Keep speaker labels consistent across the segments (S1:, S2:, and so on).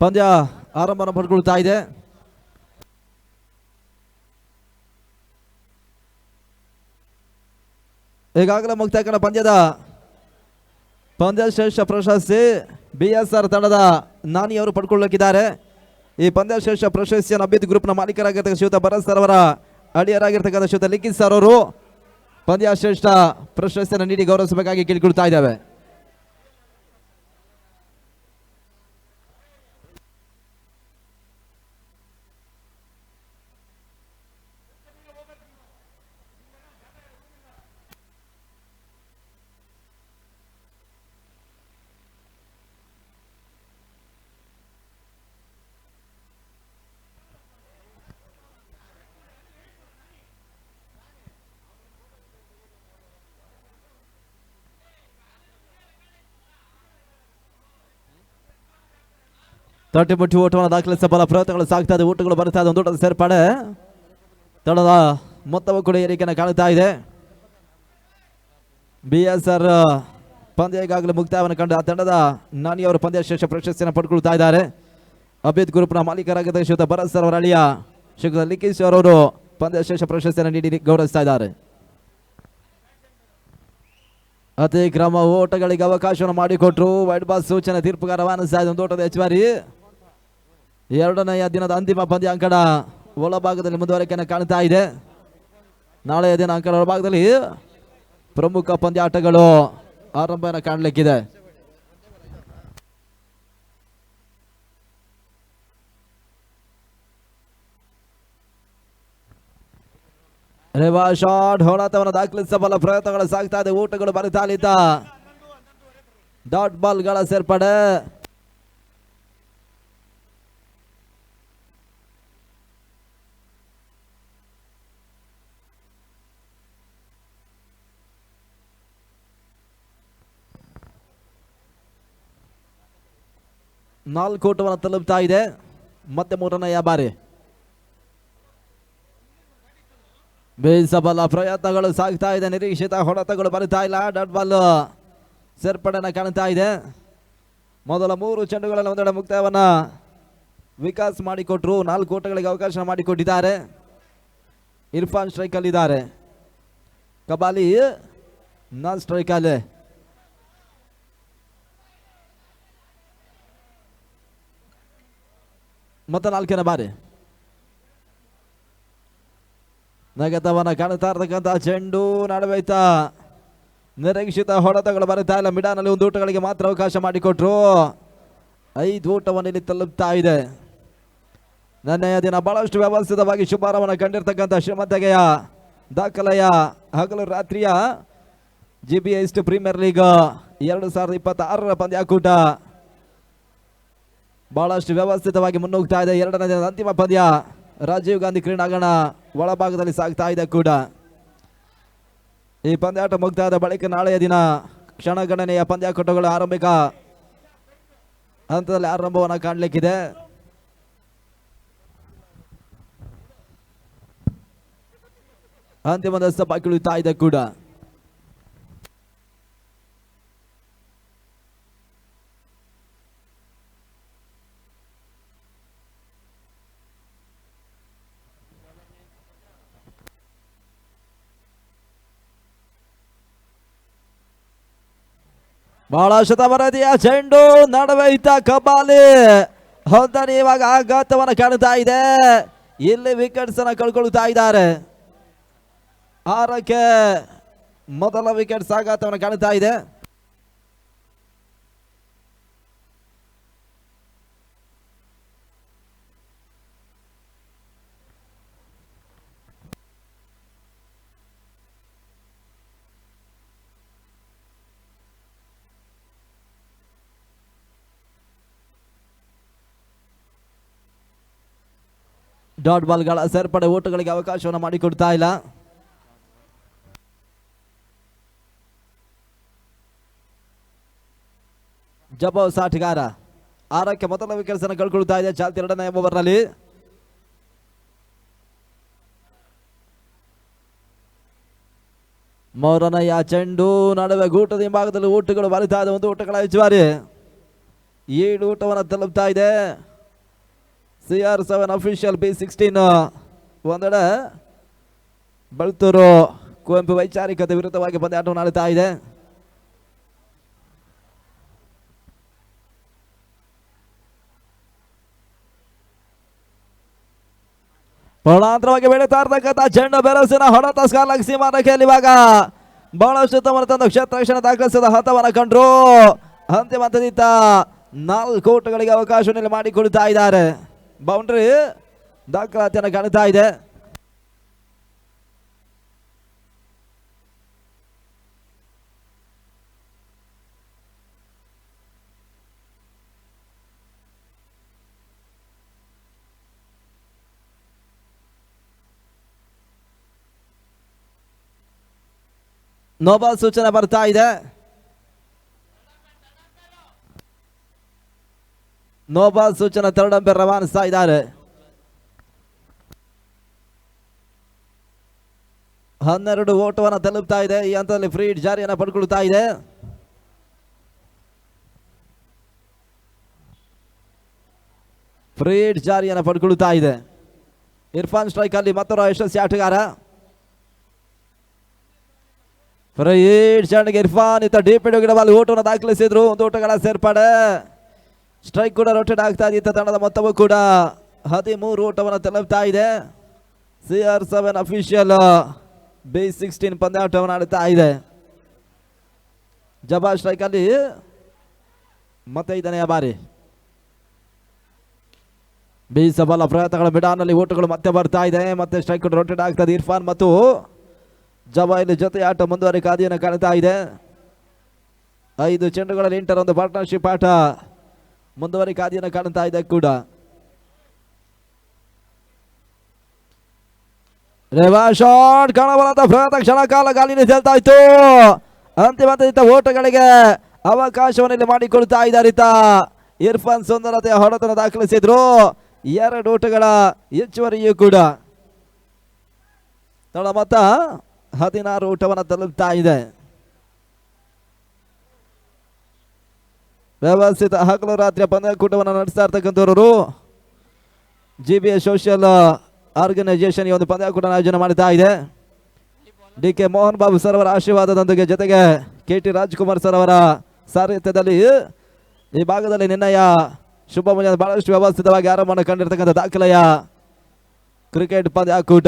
S1: ಪಂದ್ಯ ಆರಂಭ ಪಡ್ಕೊಳ್ತಾ ಇದೆ. ಈಗಾಗಲೇ ಮುಕ್ತಾಯ ಪಂದ್ಯದ ಶ್ರೇಷ್ಠ ಪ್ರಶಸ್ತಿ BSR ತಂಡದ ನಾನಿ ಅವರು ಪಡ್ಕೊಳ್ಳಲಿಕ್ಕಿದ್ದಾರೆ. ಈ ಪಂದ್ಯ ಶ್ರೇಷ್ಠ ಪ್ರಶಸ್ತಿಯನ್ನು ಅಭಿವೃದ್ಧಿ ಗ್ರೂಪ್ನ ಮಾಲೀಕರಾಗಿರ್ತಕ್ಕಂಥ ಶ್ರೀಯುತ ಭರತ್ ಸರ್ ಅವರ ಅಡಿಯರಾಗಿರ್ತಕ್ಕಂಥ ಶ್ರೀಯುತ ಲಿಖಿತ್ ಸರ್ ಅವರು ಪಂದ್ಯ ಶ್ರೇಷ್ಠ ಪ್ರಶಸ್ತಿಯನ್ನು ನೀಡಿ ಗೌರವಿಸಬೇಕಾಗಿ ಕೇಳಿಕೊಳ್ತಾ ಇದ್ದಾವೆ. ತಟ್ಟಿಮುಟ್ಟಿ ಓಟವನ್ನು ದಾಖಲಿಸುವ ಬಲ ಪ್ರಯತ್ನಗಳು ಸಾಗ್ತಾ ಇದೆ. ಓಟಗಳು ಬರ್ತಾ ಇದೆ. ಒಂದು ಓಟದ ಸೇರ್ಪಡೆ ತಂಡದ ಮೊತ್ತವು ಕೂಡ ಏರಿಕೆಯನ್ನು ಕಾಣುತ್ತಾ ಇದೆ. BSR ಪಂದ್ಯ ಈಗಾಗಲೇ ಮುಕ್ತಾಯವನ್ನು ಕಂಡು ಆ ತಂಡದ ನಾನಿಯವರು ಪಂದ್ಯ ಶ್ರೇಷ್ಠ ಪ್ರಶಸ್ತಿಯನ್ನು ಪಡ್ಕೊಳ್ತಾ ಇದ್ದಾರೆ. ಅಭಿವೃದ್ಧಿ ಗ್ರೂಪ್ನ ಮಾಲೀಕರಾಗಿದ್ದ ಶ್ರೀಯುತ ಭರತ್ ಸರ್ ಅವರ ಅಳಿಯ ಶ್ರೀಯುತ ಲಿಖಿತ್ ಸರ್ ಅವರು ಪಂದ್ಯ ಶ್ರೇಷ್ಠ ಪ್ರಶಸ್ತಿಯನ್ನು ನೀಡಿ ಗೌರವಿಸ್ತಾ ಇದ್ದಾರೆ. ಅತಿಕ್ರಮ ಓಟಗಳಿಗೆ ಅವಕಾಶವನ್ನು ಮಾಡಿಕೊಟ್ರು. ವೈಡ್ ಬಾಲ್ ಸೂಚನೆ ತೀರ್ಪುಗಾರ ರವಾನಿಸ್ತಾ ಇದೆ. ಒಂದು ಓಟದ ಹೆಚ್ಚುವರಿ. ಎರಡನೆಯ ದಿನದ ಅಂತಿಮ ಪಂದ್ಯ ಅಂಕಣ ಒಳಭಾಗದಲ್ಲಿ ಮುಂದುವರಿಕೆಯನ್ನು ಕಾಣ್ತಾ ಇದೆ. ನಾಳೆಯ ದಿನ ಅಂಕಣ ಒಳಭಾಗದಲ್ಲಿ ಪ್ರಮುಖ ಪಂದ್ಯಾಟಗಳು ಆರಂಭವನ್ನು ಕಾಣಲಿಕ್ಕಿದೆ. ರೇವಾ ಶಾಟ್ ಹೋರಾಟವನ್ನು ದಾಖಲಿಸಬಲ್ಲ ಪ್ರಯತ್ನಗಳು ಸಾಗ್ತಾ ಇದೆ. ಓಟಗಳು ಬರಿತಾಲಿತ ಡಾಟ್ ಬಾಲ್ಗಳ ಸೇರ್ಪಡೆ. ನಾಲ್ಕು ಓಟವನ್ನು ತಲುಪ್ತಾ ಇದೆ. ಮತ್ತೆ ಮೂರನೆಯ ಬಾರಿ ಬೇಯಿಸಬಲ್ಲ ಪ್ರಯತ್ನಗಳು ಸಾಗ್ತಾ ಇದೆ. ನಿರೀಕ್ಷಿತ ಹೊಡೆತಗಳು ಬರುತ್ತಾ ಇಲ್ಲ. ಡಾಟ್ ಬಾಲ್ ಸೇರ್ಪಡೆಯನ್ನು ಕಾಣ್ತಾ ಇದೆ. ಮೊದಲ 3 ಚೆಂಡುಗಳಲ್ಲಿ ಒಂದೆಡೆ ಮುಕ್ತಾಯವನ್ನ ವಿಕಾಸ್ ಮಾಡಿಕೊಟ್ರು. 4 ಓಟಗಳಿಗೆ ಅವಕಾಶ ಮಾಡಿಕೊಟ್ಟಿದ್ದಾರೆ. ಇರ್ಫಾನ್ ಸ್ಟ್ರೈಕ್ ಅಲ್ಲಿ ಇದ್ದಾರೆ. ಕಬಾಲಿ ನಾನ್ ಸ್ಟ್ರೈಕ್ ಅಲ್ಲಿ. ಮತ್ತೆ 4ನೇ ಬಾರಿ ನಗತವನ್ನ ಕಾಣುತ್ತಾ ಇರ್ತಕ್ಕಂಥ ಚೆಂಡು ನಡುವೈತಾ ನಿರೀಕ್ಷಿತ ಹೊಡೆತಗಳು ಬರುತ್ತಾ ಇಲ್ಲ. ಮಿಡಾನಲ್ಲಿ 1 ಓಟಗಳಿಗೆ ಮಾತ್ರ ಅವಕಾಶ ಮಾಡಿಕೊಟ್ರು. 5 ಓಟವನ್ನು ಇಲ್ಲಿ ತಲುಪ್ತಾ ಇದೆ. ನೆನ್ನೆಯ ದಿನ ಬಹಳಷ್ಟು ವ್ಯವಸ್ಥಿತವಾಗಿ ಶುಭಾರಂಭವನ್ನು ಕಂಡಿರ್ತಕ್ಕಂಥ ಶ್ರೀಮಂತಗೆಯ ದಾಖಲೆಯ ಹಗಲು ರಾತ್ರಿಯ GBA ಈಸ್ಟ್ ಪ್ರೀಮಿಯರ್ ಲೀಗ್ 2026ರ ಪಂದ್ಯಾಕೂಟ ಬಹಳಷ್ಟು ವ್ಯವಸ್ಥಿತವಾಗಿ ಮುನ್ನುಗ್ತಾ ಇದೆ. ಎರಡನೇ ದಿನದ ಅಂತಿಮ ಪಂದ್ಯ ರಾಜೀವ್ ಗಾಂಧಿ ಕ್ರೀಡಾಂಗಣ ಒಳಭಾಗದಲ್ಲಿ ಸಾಗ್ತಾ ಇದೆ ಕೂಡ. ಈ ಪಂದ್ಯಾಟ ಮುಕ್ತಾಯದ ಬಳಿಕ ನಾಳೆಯ ದಿನ ಕ್ಷಣಗಣನೆಯ ಪಂದ್ಯಾಕೂಟಗಳು ಆರಂಭಿಕ ಹಂತದಲ್ಲಿ ಆರಂಭವನ್ನು ಕಾಣಲಿಕ್ಕಿದೆ. ಅಂತಿಮ ದಸ್ತ ಬಾಕಿ ಉಳಿತಾ ಇದೆ ಕೂಡ. ಬಹಳ ಶತವರದಿಯ ಚೆಂಡು ನಡುವೈತ ಕಬಾಲಿ ಹೊಂದನೆ ಇವಾಗ ಆಘಾತವನ್ನು ಕಾಣುತ್ತಾ ಇದೆ. ಇಲ್ಲಿ ವಿಕೆಟ್ಸ್ ಅನ್ನು ಕಳ್ಕೊಳ್ತಾ ಇದ್ದಾರೆ. 6ಕ್ಕೆ ಮೊದಲ ವಿಕೆಟ್ಸ್ ಆಘಾತವನ್ನು ಕಾಣುತ್ತಾ ಇದೆ. ಡಾಟ್ ಬಾಲ್ಗಳ ಸೇರ್ಪಡೆ ಓಟಗಳಿಗೆ ಅವಕಾಶವನ್ನು ಮಾಡಿಕೊಡ್ತಾ ಇಲ್ಲ. ಜಬೋ ಸಾಠಿಗಾರ 6ಕ್ಕೆ ಮೊದಲ ವಿಕೆಟ್ಸ್ ಅನ್ನು ಕಳ್ಕೊಳ್ತಾ ಇದೆ. ಚಾಲ್ತಿ 2ನೇ ಓವರ್ನಲ್ಲಿ. ಮೂರನೆಯ ಚೆಂಡು ನಡುವೆ ಗೂಟದ ಹಿಂಭಾಗದಲ್ಲಿ ಓಟುಗಳು ಬರುತ್ತಾ ಇದೆ. 1 ಓಟಗಳ ಹೆಚ್ಚುವರಿ. 7 ಊಟವನ್ನು ತಲುಪ್ತಾ ಇದೆ. CR7 ಅಫಿಷಿಯಲ್ B16 ಒಂದೆಡೆ ಬೆಳ್ತೂರು ಕುವೆಂಪು ವೈಚಾರಿಕತೆ ವಿರುದ್ಧವಾಗಿ ಪಂದ್ಯಾಟವನ್ನು ಆಡ್ತಾ ಇದೆ. ಪರಣಾಂತರವಾಗಿ ಬೆಳೀತಾ ಇರ್ತಕ್ಕಂಥ ಚೆಂಡು ಬೆರಸಿನ ಹೊಡೆತ ಸ್ಕಾಲಕ್ ಸೀಮಾರೇಖೆಯಲ್ಲಿ ಇವಾಗ ಬಹಳಷ್ಟು ಉತ್ತಮ ತಂದು ಕ್ಷೇತ್ರ ರಕ್ಷಣೆ ದಾಖಲಿಸಿದ ಹಂತವನ್ನು ಕಂಡ್ರು. ಅಂತಿಮ ಹಂತದಿಂದ 4 ಊಟಗಳಿಗೆ ಅವಕಾಶವನ್ನು ಮಾಡಿಕೊಡ್ತಾ ಇದ್ದಾರೆ. ಬೌಂಡ್ರಿ ದಾಖಲಾತಿಯನ್ನು ಕಾಣ್ತಾ ಇದೆ. ನೋಬಾಲ್ ಸೂಚನೆ ಬರ್ತಾ ಇದೆ. ನೋಬಾಲ್ ಸೂಚನೆ ಥರ್ಡ್ ಅಂಪೈರ್ ರವಾನಿಸ್ತಾ ಇದ್ದಾರೆ. 12 ಓಟವನ್ನು ತಲುಪ್ತಾ ಇದೆ. ಈ ಹಂತದಲ್ಲಿ ಫ್ರೀ ಹಿಟ್ ಜಾರಿಯನ್ನು ಪಡ್ಕೊಳ್ತಾ ಇದೆ. ಫ್ರೀ ಹಿಟ್ ಜಾರಿಯನ್ನು ಪಡ್ಕೊಳ್ತಾ ಇದೆ. ಇರ್ಫಾನ್ ಸ್ಟ್ರೈಕ್ ಅಲ್ಲಿ ಮತ್ತೊಬ್ಬ ಯಶಸ್ವಿ ಆಟಗಾರ. ಫ್ರೀ ಹಿಟ್ ಚೆಂಡಿಗೆ ಇರ್ಫಾನ್ ಇತ್ತ ಡೀಪ್ ಗಿಡಬಾಲ್ ಓಟವನ್ನು ದಾಖಲಿಸಿದ್ರು. ಒಂದು ಓಟಗಳ ಸೇರ್ಪಡೆ. ಸ್ಟ್ರೈಕ್ ಕೂಡ ರೊಟೇಟ್ ಆಗ್ತಾ ಇದ್ದ ತಂಡದ ಮೊತ್ತವೂ ಕೂಡ 13 ಓಟವನ್ನು ತಲುಪ್ತಾ ಇದೆ. CR7 ಅಫಿಷಿಯಲ್ B16 ಪಂದ್ಯಾಟವನ್ನು ಆಡುತ್ತಾ ಇದೆ. ಜಬಾ ಸ್ಟ್ರೈಕ್ ಅಲ್ಲಿ ಮತ್ತೆ 5ನೇ ಬಾರಿ ಬೀಸಬಲ್ಲ ಪ್ರಯತ್ನಗಳ ಮಿಡಾನಲ್ಲಿ ಓಟಗಳು ಮತ್ತೆ ಬರ್ತಾ ಇದೆ. ಮತ್ತೆ ಸ್ಟ್ರೈಕ್ ರೊಟೇಟ್ ಆಗ್ತದೆ. ಇರ್ಫಾನ್ ಮತ್ತು ಜಬಾ ಇಲ್ಲಿ ಜೊತೆ ಆಟ ಮುಂದುವರಿಕೆ ಹಾದಿಯನ್ನು ಕಾಣ್ತಾ ಇದೆ. 5 ಚೆಂಡುಗಳಲ್ಲಿ ಇಂಟರ್ ಒಂದು ಪಾರ್ಟ್ನರ್ಶಿಪ್ ಆಟ ಮುಂದುವರಿಕೆ ಹಾದಿಯನ್ನು ಕಾಣ್ತಾ ಇದೆ ಕೂಡ. ರೇವಾ ಶಾಟ್ ಕಾಣಬಲ್ಲದ ಪ್ರಯತ್ನ ಕ್ಷಣ ಕಾಲ ಗಾಲಿನ ತೇಲ್ತಾ ಇತ್ತು. ಅಂತಿಮ ಹಂತದ ಓಟಗಳಿಗೆ ಅವಕಾಶವನ್ನು ಇಲ್ಲಿ ಮಾಡಿಕೊಳ್ತಾ ಇದ್ದಾರೆ. ಇರ್ಫಾನ್ ಸುಂದರತೆಯ ಹೊಡೆತನ್ನು ದಾಖಲಿಸಿದ್ರು. 2 ಓಟಗಳ ಹೆಚ್ಚುವರಿಯೂ ಕೂಡ ತಳ ಮೊತ್ತ 16 ಓಟವನ್ನು ತಲುಪ್ತಾ ಇದೆ. ವ್ಯವಸ್ಥಿತ ಹಗಲು ರಾತ್ರಿಯ ಪಂದ್ಯಕೂಟವನ್ನು ನಡೆಸ್ತಾ ಇರ್ತಕ್ಕಂಥವರು GBA ಸೋಷಿಯಲ್ ಆರ್ಗನೈಸೇಷನ್ ಒಂದು ಪಂದ್ಯಕೂಟ ಆಯೋಜನೆ ಮಾಡ್ತಾ ಇದೆ. DK ಮೋಹನ್ ಬಾಬು ಸರ್ ಅವರ ಆಶೀರ್ವಾದದೊಂದಿಗೆ ಜೊತೆಗೆ KT ರಾಜ್ಕುಮಾರ್ ಸರ್ ಅವರ ಸಾರಥ್ಯದಲ್ಲಿ ಈ ಭಾಗದಲ್ಲಿ ನಿನ್ನೆಯ ಶುಭ ಮುಂಜಾನೆ ಬಹಳಷ್ಟು ವ್ಯವಸ್ಥಿತವಾಗಿ ಆರಂಭವನ್ನು ಕಂಡಿರ್ತಕ್ಕಂಥ ದಾಖಲೆಯ ಕ್ರಿಕೆಟ್ ಪಂದ್ಯಕೂಟ.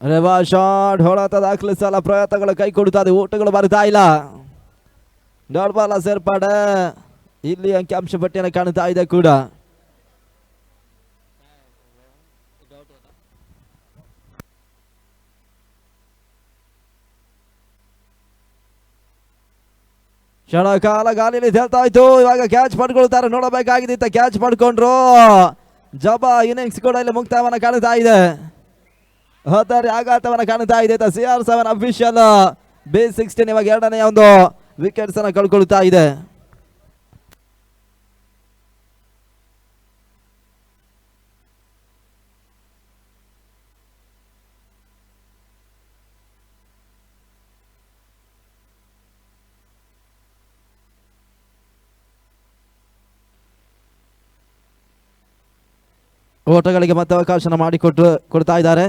S1: ರೇವಾ ಶಾಟ್ ಹೊಡೆತ ದಾಖಲಿಸಲ್ಲ ಪ್ರಯತ್ನಗಳು ಕೈ ಕೊಡ್ತಾ ಇದೆ. ಓಟಗಳು ಬರ್ತಾ ಇಲ್ಲ. ಡಾಟ್ ಬಾಲ್ ಸೇರ್ಪಾಡೆ ಇಲ್ಲಿ ಅಂಕಿಅಂಶ ಪಟ್ಟಿಯನ್ನು ಕಾಣ್ತಾ ಇದೆ ಕೂಡ. ಕ್ಷಣ ಕಾಲ ಗಾಲಿಯಲ್ಲಿ ತೇಲ್ತಾ ಇತ್ತು. ಇವಾಗ ಕ್ಯಾಚ್ ಪಡ್ಕೊಳ್ತಾರೆ. ನೋಡಬೇಕಾಗಿದ್ದ ಕ್ಯಾಚ್ ಪಡ್ಕೊಂಡ್ರು. ಜಬಾ ಇನ್ನಿಂಗ್ಸ್ ಕೂಡ ಇಲ್ಲಿ ಮುಕ್ತಾಯವನ್ನು ಕಾಣ್ತಾ ಇದೆ. 10 ಆಘಾತವನ್ನು ಕಾಣ್ತಾ ಇದೆ. CR7 ಅಫಿಷಿಯಲ್ B16 ಇವಾಗ 2ನೇ ಒಂದು ವಿಕೆಟ್ಸ್ ಅನ್ನು ಕಳ್ಕೊಳ್ತಾ ಇದೆ. ಓಟಗಳಿಗೆ ಮತ್ತೆ ಅವಕಾಶ ಕೊಡ್ತಾ ಇದ್ದಾರೆ.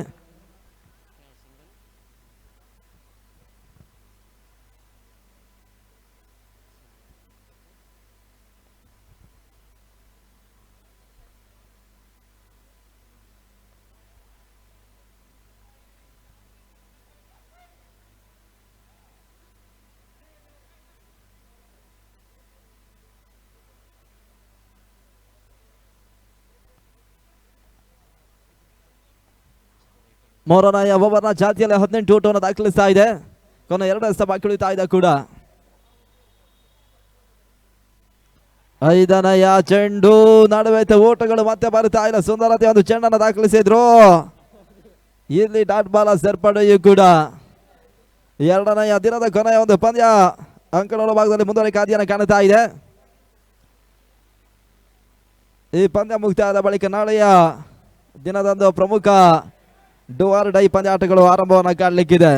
S1: ಮೋರನಾಯ ಓವರ್ನ ಜಾತಿಯಲ್ಲಿ 18 ಓಟವನ್ನು ದಾಖಲಿಸ್ತಾ ಇದೆ. ಕೊನೆ 2 ಎಸೆ ಬಾಕಿ ಉಳಿತಾ ಇದೆ ಕೂಡ. 5ನೇಯ ಚೆಂಡು ನಡುವೆ ಓಟಗಳು ಮತ್ತೆ ಬರ್ತಾ ಇಲ್ಲ. ಸುಂದರತೆ ಒಂದು ಚೆಂಡನ್ನು ದಾಖಲಿಸಿದ್ರು. ಇಲ್ಲಿ ಡಾಟ್ ಬಾಲ್ ಸೇರ್ಪಡೆಯೂ ಕೂಡ. 2ನೇಯ ದಿನದ ಕೊನೆಯ ಒಂದು ಪಂದ್ಯ ಅಂಕಣದ ಭಾಗದಲ್ಲಿ ಮುಂದುವರಿಕೆ ಹಾದಿಯನ್ನು ಕಾಣ್ತಾ ಇದೆ. ಈ ಪಂದ್ಯ ಮುಕ್ತಾಯದ ಬಳಿಕ ನಾಳೆಯ ದಿನದಂದು ಪ್ರಮುಖ ಡೂ ಆರ್ ಡೈ ಪಂದ್ಯಾಟಗಳು ಆರಂಭವನ್ನು ಕಾಣಲಿಕ್ಕಿದೆ.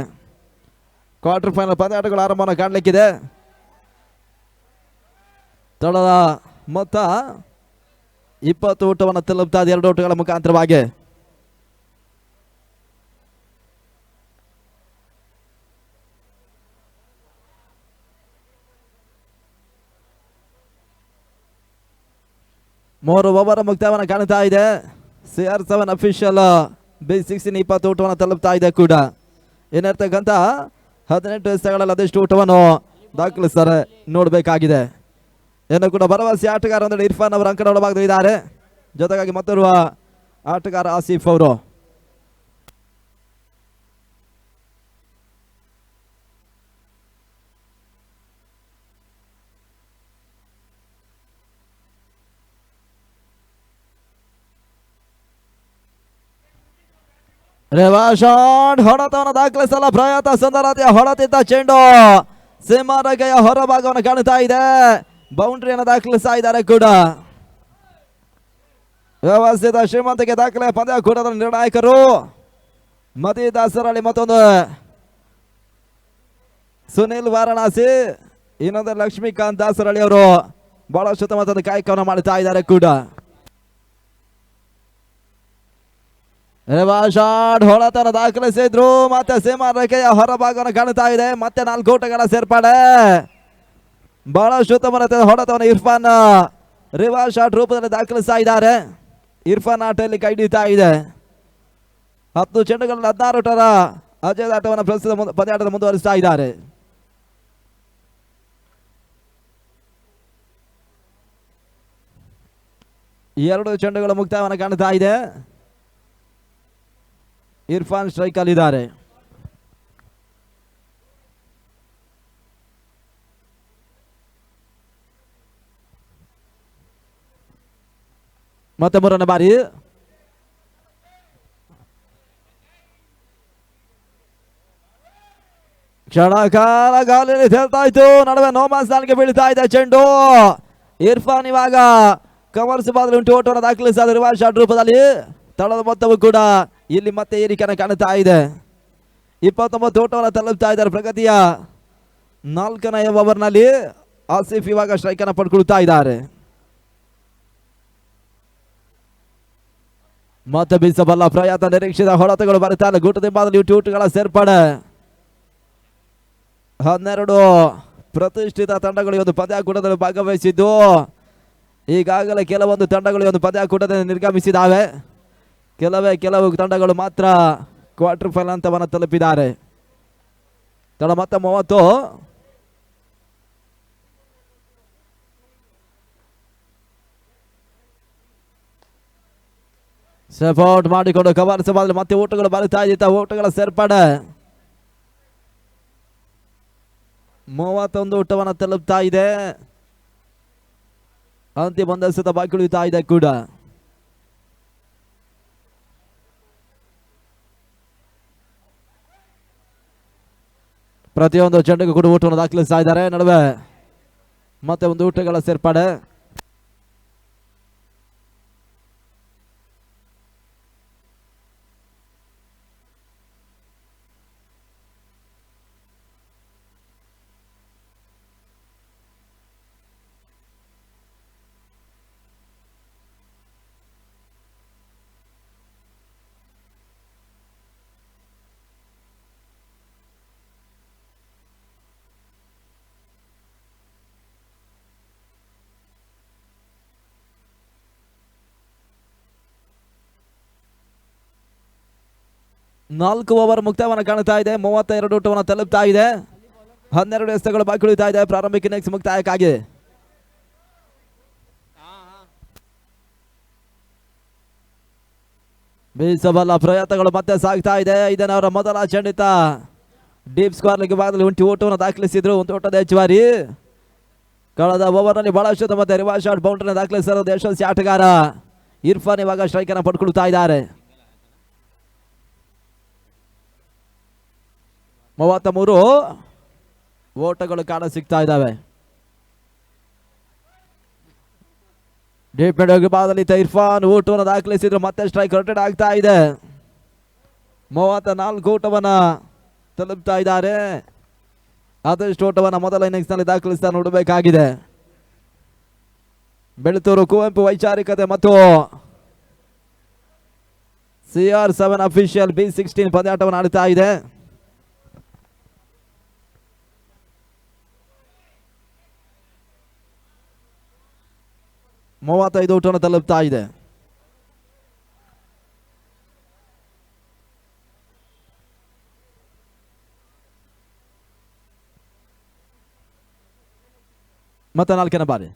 S1: ಕ್ವಾರ್ಟರ್ ಫೈನಲ್ ಪಂದ್ಯಾಟಗಳು ಆರಂಭವನ್ನು ಕಾಣಲಿಕ್ಕಿದೆ. ತಳದ ಮೊತ್ತ 20 ಊಟವನ್ನು ತಲುಪ್ತಾ ಇದೆ 2 ಊಟಗಳ ಮುಖಾಂತರವಾಗಿ. ಮೂರು ಓವರ್ ಮುಕ್ತಾಯವನ್ನು ಕಾಣ್ತಾ ಇದೆ. CR7 ಅಫಿಷಿಯಲ್ B16 20 ಊಟವನ್ನು ತಲುಪ್ತಾ ಇದೆ ಕೂಡ. ಏನಿರ್ತಕ್ಕಂಥ 18 ಎಸೆಗಳಲ್ಲಿ ಅದೆಷ್ಟು ಊಟವನ್ನು ದಾಖಲಿಸ್ತಾರೆ ನೋಡಬೇಕಾಗಿದೆ. ಏನು ಕೂಡ ಭರವಸೆ ಆಟಗಾರ ಅಂದರೆ ಇರ್ಫಾನ್ ಅವರು ಅಂಕಣ ಒಳಭಾಗದಲ್ಲಿದ್ದಾರೆ. ಜೊತೆಗಾಗಿ ಮತ್ತೋರ್ವ ಆಟಗಾರ ಆಸಿಫ್ ಅವರು. ರೇವಾಶಾಟ್ ಹೊಡೆತವನ್ನು ದಾಖಲಿಸಲು ಪ್ರಯತ್ನ. ಸುಂದರತೆಯ ಹೊಡೆತಿದ್ದ ಚೆಂಡು ಸೀಮಾರೇಖೆಯ ಹೊರಭಾಗವನ್ನು ಕಾಣ್ತಾ ಇದೆ. ಬೌಂಡ್ರಿಯನ್ನು ದಾಖಲಿಸ್ತಾ ಇದ್ದಾರೆ ಕೂಡ. ವ್ಯವಸ್ಥಿತ ಶ್ರೀಮಂತಿಗೆ ದಾಖಲೆ ಪಂದ್ಯ ಕೂಟದ ನಿರ್ಣಾಯಕರು ಮತಿ ದಾಸರಳ್ಳಿ ಮತ್ತೊಂದು ಸುನಿಲ್ ವಾರಣಾಸಿ, ಇನ್ನೊಂದು ಲಕ್ಷ್ಮೀಕಾಂತ್ ದಾಸರಳ್ಳಿ ಅವರು ಬಹಳಷ್ಟು ಉತ್ತಮವಾದ ಕಾಯಕವನ್ನು ಮಾಡ್ತಾ ಇದ್ದಾರೆ ಕೂಡ. ರೇವಾಶಾಟ್ ಹೊಡೆತನ ದಾಖಲಿಸಿದ್ರು. ಮತ್ತೆ ಸೀಮಾರೇಖೆಯ ಹೊರಭಾಗವನ್ನು ಕಾಣ್ತಾ ಇದೆ. ಮತ್ತೆ 4 ಊಟಗಳ ಸೇರ್ಪಡೆ. ಬಹಳಷ್ಟು ಉತ್ತಮವಾದ ಹೊಡೆತವನ್ನು ಇರ್ಫಾನ್ ರೇವಾಶಾಟ್ ರೂಪದಲ್ಲಿ ದಾಖಲಿಸ್ತಾ ಇದ್ದಾರೆ. ಇರ್ಫಾನ್ ಆಟದಲ್ಲಿ ಕೈ ಹಿಡಿತಾ ಇದೆ. 10 ಚೆಂಡುಗಳಲ್ಲಿ 16 ಊಟದ ಅಜಯದಾಟವನ್ನು ಪ್ರಸ್ತುತ ಪಂದ್ಯಾಟದ ಮುಂದುವರಿಸ್ತಾ ಇದ್ದಾರೆ. ಎರಡು ಚೆಂಡುಗಳ ಮುಕ್ತಾಯವನ್ನು ಕಾಣ್ತಾ ಇದೆ. ಇರ್ಫಾನ್ ಸ್ಟ್ರೈಕ್ ಅಲ್ಲಿದ್ದಾರೆ. ಮತ್ತೆ 3ನೇ ಬಾರಿ ಕ್ಷಣಕಾಲ ಗಾಲಿಯಲ್ಲಿ ತೇಲ್ತಾ ಇತ್ತು. ನಡುವೆ ನೋಮಾಸ್ ನಾಲ್ಗೆ ಬೀಳ್ತಾ ಇದೆ ಚೆಂಡು. ಇರ್ಫಾನ್ ಇವಾಗ ಕಮರ್ಸ್ ಬಾದಲ್ಲಿ ಉಂಟು ಓಟವನ್ನು ದಾಖಲಿಸಿದ ರಿವರ್ಸ್ ರೂಪದಲ್ಲಿ. ತಳದ ಮೊತ್ತವು ಕೂಡ ಇಲ್ಲಿ ಮತ್ತೆ ಏರಿಕೆಯನ್ನು ಕಾಣುತ್ತಾ ಇದೆ. 29 ಓಟವನ್ನು ತಲುಪ್ತಾ ಇದ್ದಾರೆ. ಪ್ರಗತಿಯ 4ನೇ ಓವರ್ನಲ್ಲಿ ಆಸಿಫ್ ಇವಾಗ ಸ್ಟ್ರೈಕ್ ಅನ್ನು ಪಡ್ಕೊಳ್ತಾ ಇದ್ದಾರೆ. ಮತ್ತೆ ಬೀಸಬಲ್ಲ ಪ್ರಯತ್ನ, ನಿರೀಕ್ಷಿತ ಹೊಡೆತಗಳು ಬರುತ್ತಾರೆ. ಗೂಟದಿಂಬಾದಲ್ಲಿ ಊಟಗಳ ಸೇರ್ಪಡೆ. 12 ಪ್ರತಿಷ್ಠಿತ ತಂಡಗಳು ಈ ಒಂದು ಪಂದ್ಯಾಕೂಟದಲ್ಲಿ ಭಾಗವಹಿಸಿದ್ದು ಈಗಾಗಲೇ ಕೆಲವೊಂದು ತಂಡಗಳು ಈ ಒಂದು ಪಂದ್ಯಾಕೂಟದಲ್ಲಿ ನಿರ್ಗಮಿಸಿದ್ದಾವೆ. ಕೆಲವು ತಂಡಗಳು ಮಾತ್ರ ಕ್ವಾರ್ಟರ್ ಫೈನಲ್ ಹಂತವನ್ನು ತಲುಪಿದ್ದಾರೆ. ತಡ ಮತ್ತೆ 30 ಸಪೋರ್ಟ್ ಮಾಡಿಕೊಂಡು ಕವರ್ ಸಭಾದಲ್ಲಿ ಮತ್ತೆ ಓಟಗಳು ಬರುತ್ತಾ ಇದ್ದ ಓಟಗಳ ಸೇರ್ಪಡೆ. 31 ಊಟವನ್ನು ತಲುಪ್ತಾ ಇದೆ. ಅಂತಿಮ ಒಂದೆಸೆತ ಬಾಕಿ ಉಳಿತಾ ಇದೆ ಕೂಡ. ಪ್ರತಿಯೊಂದು ಚೆಂಡಿಗೂ ಕೂಡ ಊಟವನ್ನು ದಾಖಲಿಸ್ತಾ ಇದ್ದಾರೆ. ನಡುವೆ ಮತ್ತೆ ಒಂದು ಊಟಗಳ ಸೇರ್ಪಡೆ. ನಾಲ್ಕು ಓವರ್ ಮುಕ್ತಾಯವನ್ನು ಕಾಣ್ತಾ ಇದೆ. 32 ಊಟವನ್ನು ತಲುಪ್ತಾ ಇದೆ. 12 ಎಸೆತಗಳು ಬಾಕಿ ಉಳಿತಾ ಇದೆ ಪ್ರಾರಂಭಿಕ ಇನ್ನಿಂಗ್ಸ್ ಮುಕ್ತಾಯಕ್ಕಾಗಿ. ಬೀಸಬಲ್ಲ ಪ್ರಯತ್ನಗಳು ಮತ್ತೆ ಸಾಗ್ತಾ ಇದೆ. ಇದನ್ನವರ ಮೊದಲ ಚೆಂಡಿತ ಡೀಪ್ ಸ್ಕೋರ್ ಭಾಗದಲ್ಲಿ ಉಂಟು ಓಟವನ್ನು ದಾಖಲಿಸಿದ್ರು. ಒಂದು ಓಟದ ಹೆಚ್ಚುವರಿ. ಕಳೆದ ಓವರ್ನಲ್ಲಿ ಬಹಳಷ್ಟು ಮತ್ತೆ ರಿವರ್ಸ್ ಶಾಟ್ ಬೌಂಡ್ರಿಯನ್ನು ದಾಖಲಿಸಿರುವ ಯಶಸ್ವಿ ಆಟಗಾರ ಇರ್ಫಾನ್ ಇವಾಗ ಸ್ಟ್ರೈಕ್ ಅನ್ನು ಪಡ್ಕೊಳ್ತಾ ಇದ್ದಾರೆ. 33 ಓಟಗಳು ಕಾಣ ಸಿಗ್ತಾ ಇದ್ದಾವೆ. ಡೀಪ್ ಮಿಡ್ ಭಾಗದಲ್ಲಿ ಇರ್ಫಾನ್ ಊಟವನ್ನು ದಾಖಲಿಸಿದ್ರು. ಮತ್ತೆ ಸ್ಟ್ರೈಕ್ ರೊಟೇಟ್ ಆಗ್ತಾ ಇದೆ. 34 ಊಟವನ್ನ ತಲುಪ್ತಾ ಇದ್ದಾರೆ. ಆದಷ್ಟು ಓಟವನ್ನು ಮೊದಲ ಇನ್ನಿಂಗ್ಸ್ ನಲ್ಲಿ ದಾಖಲಿಸ್ತಾ ನೋಡಬೇಕಾಗಿದೆ. ಬೆಳತೂರು ಕುವೆಂಪು ವೈಚಾರಿಕತೆ ಮತ್ತು CR7 ಅಫಿಷಿಯಲ್ B16 ಪಂದ್ಯಾಟವನ್ನು ಆಡ್ತಾ ಇದೆ. ಮೂವತ್ತೈದು ಊಟವನ್ನು ತಲುಪ್ತಾ ಇದೆ. ಮತ್ತೆ 4ನೇ ಬಾರಿ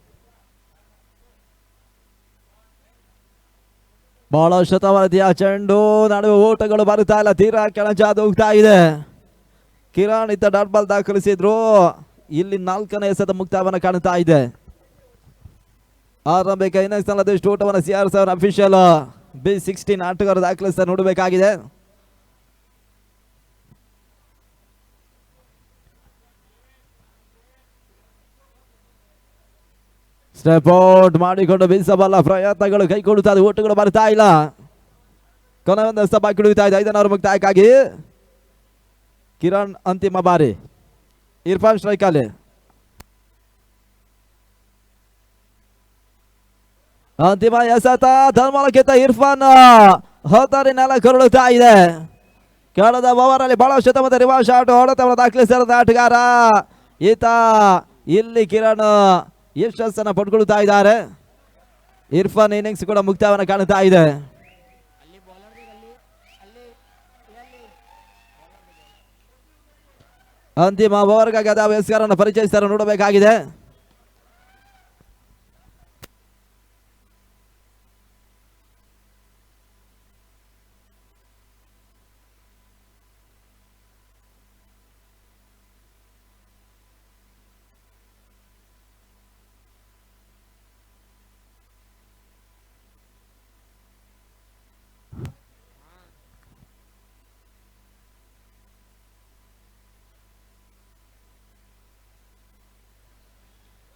S1: ಬಹಳ ಶತವರ್ತಿಯ ಚೆಂಡು ನಡುವೆ ಓಟಗಳು ಬರುತ್ತಾ ಇಲ್ಲ. ತೀರಾ ಕೆಳಜಾದು ಹೋಗ್ತಾ ಇದೆ. ಕಿರಣ್ ಇತ್ತ ಡಾಟ್ ಬಾಲ್ ದಾಖಲಿಸಿದ್ರು. ಇಲ್ಲಿ 4ನೇ ಎಸೆತ ಮುಕ್ತಾಯವನ್ನು ಕಾಣುತ್ತಾ ಇದೆ. ಆರಂಭಿಕ ಇನ್ನಿಂಗ್ಸ್ ನಲ್ಲಿ ಅದೆಷ್ಟು ಓಟವನ್ನು CR7 ಅಫಿಷಿಯಲ್ B16 ಆಟಗಾರರು ದಾಖಲಿಸ್ತಾ ನೋಡಬೇಕಾಗಿದೆ. ಸ್ಟೆಪ್ ಔಟ್ ಮಾಡಿಕೊಂಡು ಬೀಸಬಲ್ಲ ಪ್ರಯತ್ನಗಳು ಕೈಗೊಳ್ಳುತ್ತಾ ಇದೆ. ಓಟಗಳು ಬರ್ತಾ ಇಲ್ಲ. ಕೊನೆ ಒಂದು ಎಸೆತ ಬಾಕಿ ಉಳಿತಾ ಇದೆ. 5ನೇ ಓವರ್ ಮುಕ್ತಾಯಕ್ಕಾಗಿ ಕಿರಣ್ ಅಂತಿಮ ಬಾರಿ. ಇರ್ಫಾನ್ ಸ್ಟ್ರೈಕ್ ಅಲ್ಲಿ. ಅಂತಿಮ ಎಸೆತ ಧರ್ಮಲಕ್ಕಿಂತ ಇರ್ಫಾನ್ ಹೊತ್ತರಿ ನೆಲ ಕರುಳುತ್ತಾ ಇದೆ. ಕಳೆದ ಓವರ್ ಅಲ್ಲಿ ಬಹಳ ಶತಮತ ರಿವರ್ಸ್ ಶಾಟ್ ಹೊಡೆತವನ್ನು ದಾಖಲಿಸಿದ ಆಟಗಾರ ಈತ. ಇಲ್ಲಿ ಕಿರಣ್ ಯಶಸ್ಸನ್ನು ಪಡ್ಕೊಳ್ತಾ ಇದ್ದಾರೆ. ಇರ್ಫಾನ್ ಇನ್ನಿಂಗ್ಸ್ ಕೂಡ ಮುಕ್ತಾಯವನ್ನು ಕಾಣುತ್ತಾ ಇದೆ. ಅಂತಿಮ ಓವರ್ಗಾಗಿ ಅದಾವ ಎಸ್ಗಾರನ್ನು ಪರಿಚಯಿಸ್ತಾರೆ ನೋಡಬೇಕಾಗಿದೆ.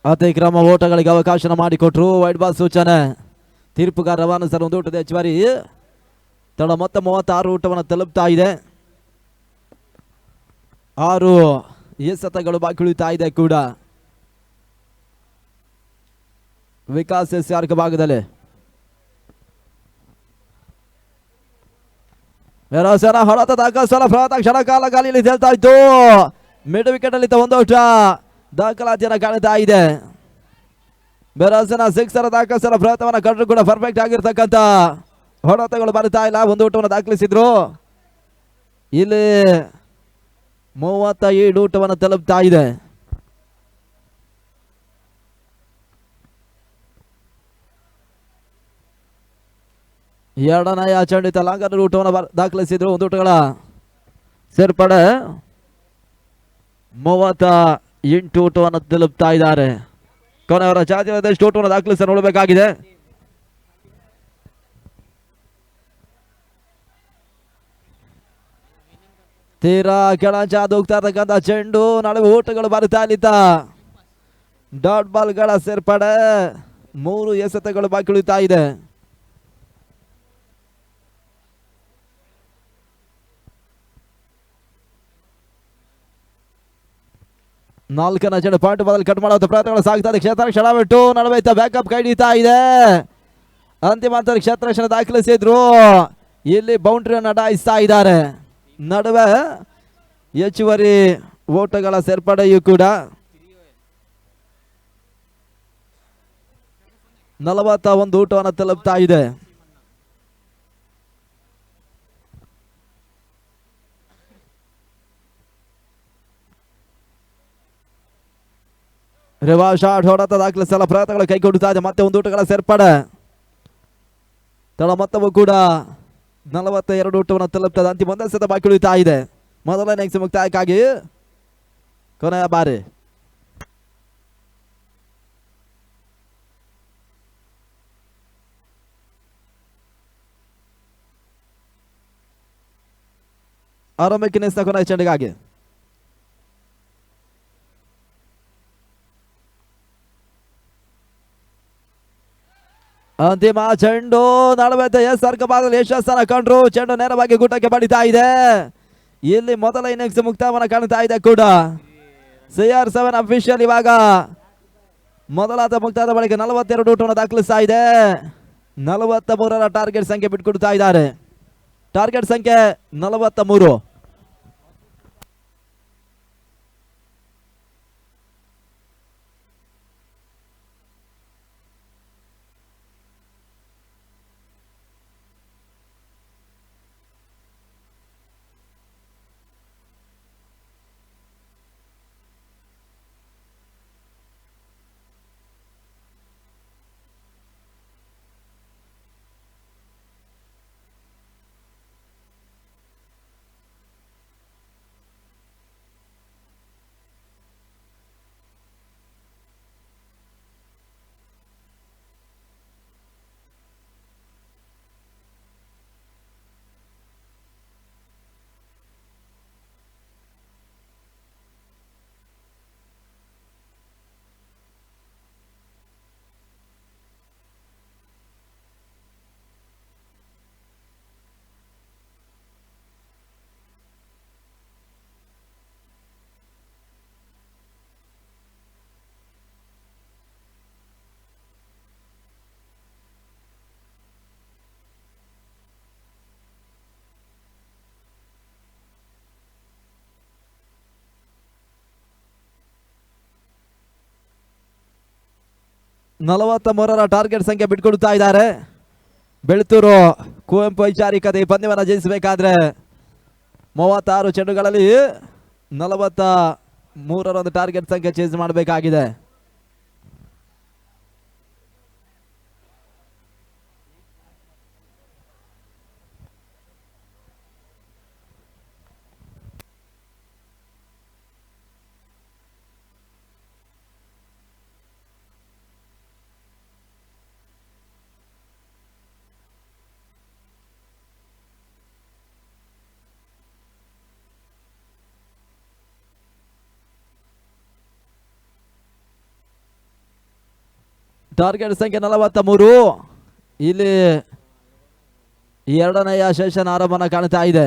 S1: ಅತಿಕ್ರಮ ಓಟಗಳಿಗೆ ಅವಕಾಶ ಮಾಡಿಕೊಟ್ರು. ವೈಡ್ ಬಾಲ್ ಸೂಚನೆ. ತೀರ್ಪುಗಾರ ರವಾನು ಸರ್ ಒಂದು ಊಟದ ಹೆಚ್ಚುವರಿ ತಡ ಮೊತ್ತ 36 ಊಟವನ್ನು ತಲುಪ್ತಾ ಇದೆ. 6 ಎಸೆತಗಳು ಬಾಕಿ ಉಳಿತಾ ಇದೆ ಕೂಡ. ವಿಕಾಸ್ SR ಭಾಗದಲ್ಲಿ ಹೊಡೆತ ದಾಖಲಿಸಲ ಪ್ರಯತ್ನ ಕ್ಷಣ ಕಾಲ ಗಾಲಿಯಲ್ಲಿ ತೇಲ್ತಾ ಇತ್ತು. ಮಿಡ್ ವಿಕೆಟ್ ಅಲ್ಲಿ ಒಂದು ಔಟ ದಾಖಲಾತಿಯನ್ನು ಕಾಣ್ತಾ ಇದೆ. ಬೆರಾಸನ ಸಿಕ್ಸರ್ ದಾಖಲಿಸಲು ಪ್ರಯತ್ನವನ್ನು ಕಂಡ್ರು ಕೂಡ ಪರ್ಫೆಕ್ಟ್ ಆಗಿರ್ತಕ್ಕಂಥ ಹೊಡೆತಗಳು ಬರ್ತಾ ಇಲ್ಲ. ಒಂದು ಊಟವನ್ನು ದಾಖಲಿಸಿದ್ರು. ಇಲ್ಲಿ 37 ಊಟವನ್ನು ತಲುಪ್ತಾ ಇದೆ. ಎರಡನೆಯ ಚಂಡಿತ ಲಾಂಗರ್ ಊಟವನ್ನು ದಾಖಲಿಸಿದ್ರು. ಒಂದು ಊಟಗಳ ಸೇರ್ಪಡೆ 38 ಊಟವನ್ನು ತಲುಪ್ತಾ ಇದ್ದಾರೆ. ಕೊನೆಯವರ ಚಾರ್ಜ್ ಊಟವನ್ನು ದಾಖಲಿಸಿ ನೋಡಬೇಕಾಗಿದೆ. ತೀರಾ ಕೆಳಚಾದು ಹೋಗ್ತಾ ಇರ್ತಕ್ಕಂಥ ಚೆಂಡು ನಡುವೆ ಊಟಗಳು ಬರ್ತಾ ಇಲ್ಲಿದ್ದ ಡಾಟ್ ಬಾಲ್ಗಳ ಸೇರ್ಪಡೆ. 3 ಎಸೆತಗಳು ಬಾಕಿ ಉಳಿತಾ ಇದೆ. ನಾಲ್ಕನ ಚೆಂಡು ಪಾಯಿಂಟ್ ಬದಲು ಕಟ್ ಮಾಡುವಂತ ಪ್ರಯತ್ನಗಳು ಸಾಗ್ತಾ ಇದೆ. ಕ್ಷೇತ್ರ ಕ್ಷಣ ಬಿಟ್ಟು ನಡುವೆ ಬ್ಯಾಕಪ್ ಕೈ ಹಿಡಿತಾ ಇದೆ. ಅಂತಿಮ ಕ್ಷೇತ್ರ ಕ್ಷಣ ದಾಖಲಿಸಿದ್ರು. ಇಲ್ಲಿ ಬೌಂಡ್ರಿಯನ್ನು ಅಡಾಯಿಸ್ತಾ ಇದ್ದಾರೆ. ನಡುವೆ ಹೆಚ್ಚುವರಿ ಓಟಗಳ ಸೇರ್ಪಡೆಯೂ ಕೂಡ 41 ಊಟವನ್ನು ತಲುಪ್ತಾ ಇದೆ. ರಿವರ್ಸ್ ಶಾಟ್ ಹೊಡೆತ ದಾಖಲಿಸಲ ಪ್ರಯತ್ನಗಳು ಕೈಗೊಳ್ಳುತ್ತಾ ಇದೆ. ಮತ್ತೆ ಒಂದು ಊಟಗಳ ಸೇರ್ಪಡೆ. ತಳ ಮೊತ್ತವೂ ಕೂಡ 42 ಊಟವನ್ನು ತಲುಪ್ತದೆ. ಅಂತಿಮ ಒಂದೇ ಸತ ಬಾಕಿ ಉಳಿತಾ ಇದೆ. ಮೊದಲನೇ ಇನ್ನಿಂಗ್ಸ್ ಮುಕ್ತಾಯಕ್ಕಾಗಿ ಕೊನೆಯ ಬಾರಿ. ಆರಂಭಿಕ ಇನ್ನಿಂಗ್ಸ್ನ ಕೊನೆಯ ಚೆಂಡಿಗಾಗಿ ಅಂತಿಮ ಚೆಂಡು ನಡುವೆ ಸರ್ಕ ಭಾಗದಲ್ಲಿ ಯಶಸ್ಸನ್ನ ಕಂಡ್ರು. ಚೆಂಡು ನೇರವಾಗಿ ಗುಟ್ಟಕ್ಕೆ ಬಡಿತಾ ಇದೆ. ಇಲ್ಲಿ ಮೊದಲ ಇನ್ನಿಂಗ್ಸ್ ಮುಕ್ತಾಯವನ್ನು ಕಾಣ್ತಾ ಇದೆ ಕೂಡ. CR7 ಅಫಿಷಿಯಲ್ ಇವಾಗ ಮೊದಲಾದ ಮುಕ್ತಾಯದ ಬಳಿಕ 42 ಊಟವನ್ನು ದಾಖಲಿಸ್ತಾ ಇದೆ. 43ರ ಟಾರ್ಗೆಟ್ ಸಂಖ್ಯೆ ಬಿಟ್ಕೊಡ್ತಾ ಇದ್ದಾರೆ. ಟಾರ್ಗೆಟ್ ಸಂಖ್ಯೆ 43. ರ ಟಾರ್ಗೆಟ್ ಸಂಖ್ಯೆ ಬಿಟ್ಕೊಡ್ತಾ ಇದ್ದಾರೆ. ಬೆಳ್ತೂರು ಕುವೆಂಪು ವೈಚಾರಿಕತೆ ಈ ಪಂದ್ಯವನ್ನು ಜಯಿಸಬೇಕಾದ್ರೆ 36 ಚೆಂಡುಗಳಲ್ಲಿ 43ರ ಒಂದು ಟಾರ್ಗೆಟ್ ಸಂಖ್ಯೆ ಚೇಂಜ್ ಮಾಡಬೇಕಾಗಿದೆ. ಟಾರ್ಗೆಟ್ ಸಂಖ್ಯೆ 43. ಇಲ್ಲಿ ಎರಡನೆಯ ಸೆಷನ್ ಆರಂಭನ ಕಾಣ್ತಾ ಇದೆ.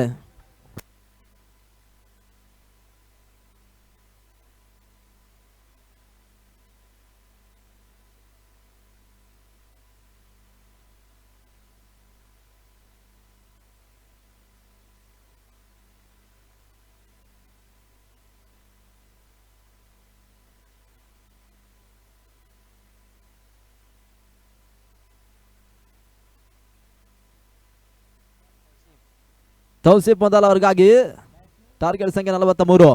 S1: ತೌಸಿಫ್ ಮೊದಲ ಅವ್ರಿಗಾಗಿ ಟಾರ್ಗೆಟ್ ಸಂಖ್ಯೆ 43.